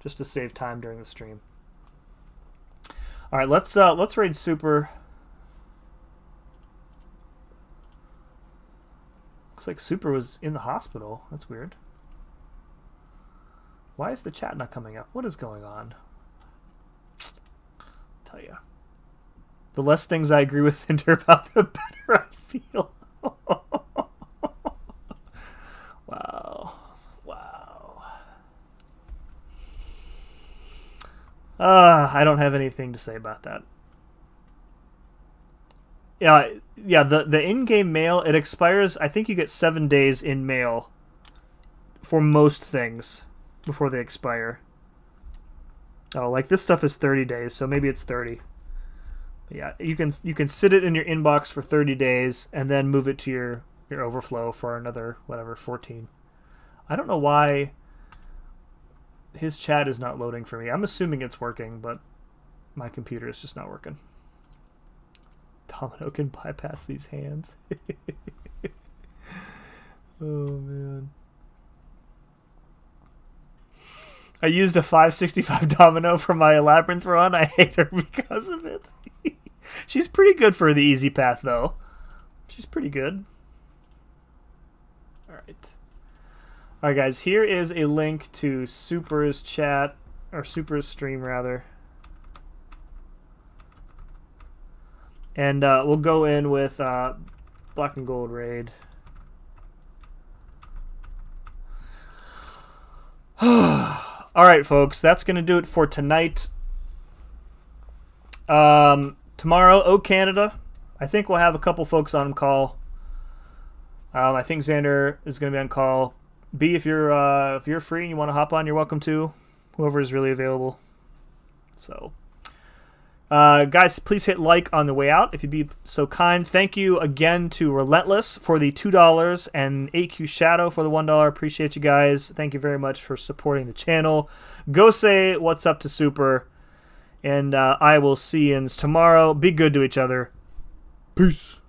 save time during the stream. All right, let's raid Super. Looks like Super was in the hospital. That's weird. Why is the chat not coming up? What is going on? I'll tell you. The less things I agree with Tinder about, the better I feel. Wow. I don't have anything to say about that. Yeah. The in-game mail, it expires. I think you get 7 days in mail for most things before they expire. Oh, like this stuff is 30 days, so maybe it's 30. But yeah, you can sit it in your inbox for 30 days and then move it to your overflow for another 14. I don't know why his chat is not loading for me. I'm assuming it's working, but my computer is just not working. Domino can bypass these hands. Oh man. I used a 565 Domino for my Labyrinth run. I hate her because of it. She's pretty good for the easy path, though. She's pretty good. All right. All right, guys. Here is a link to Super's chat, or Super's stream, rather. And we'll go in with Black and Gold Raid. All right, folks. That's going to do it for tonight. Tomorrow, O Canada. I think we'll have a couple folks on call. I think Xander is going to be on call. B, if you're free and you want to hop on, you're welcome to. Whoever is really available. So, guys, please hit like on the way out if you'd be so kind. Thank you again to Relentless for the $2 and AQ Shadow for the $1. Appreciate you guys. Thank you very much for supporting the channel. Go say what's up to Super, and I will see you tomorrow. Be good to each other. Peace.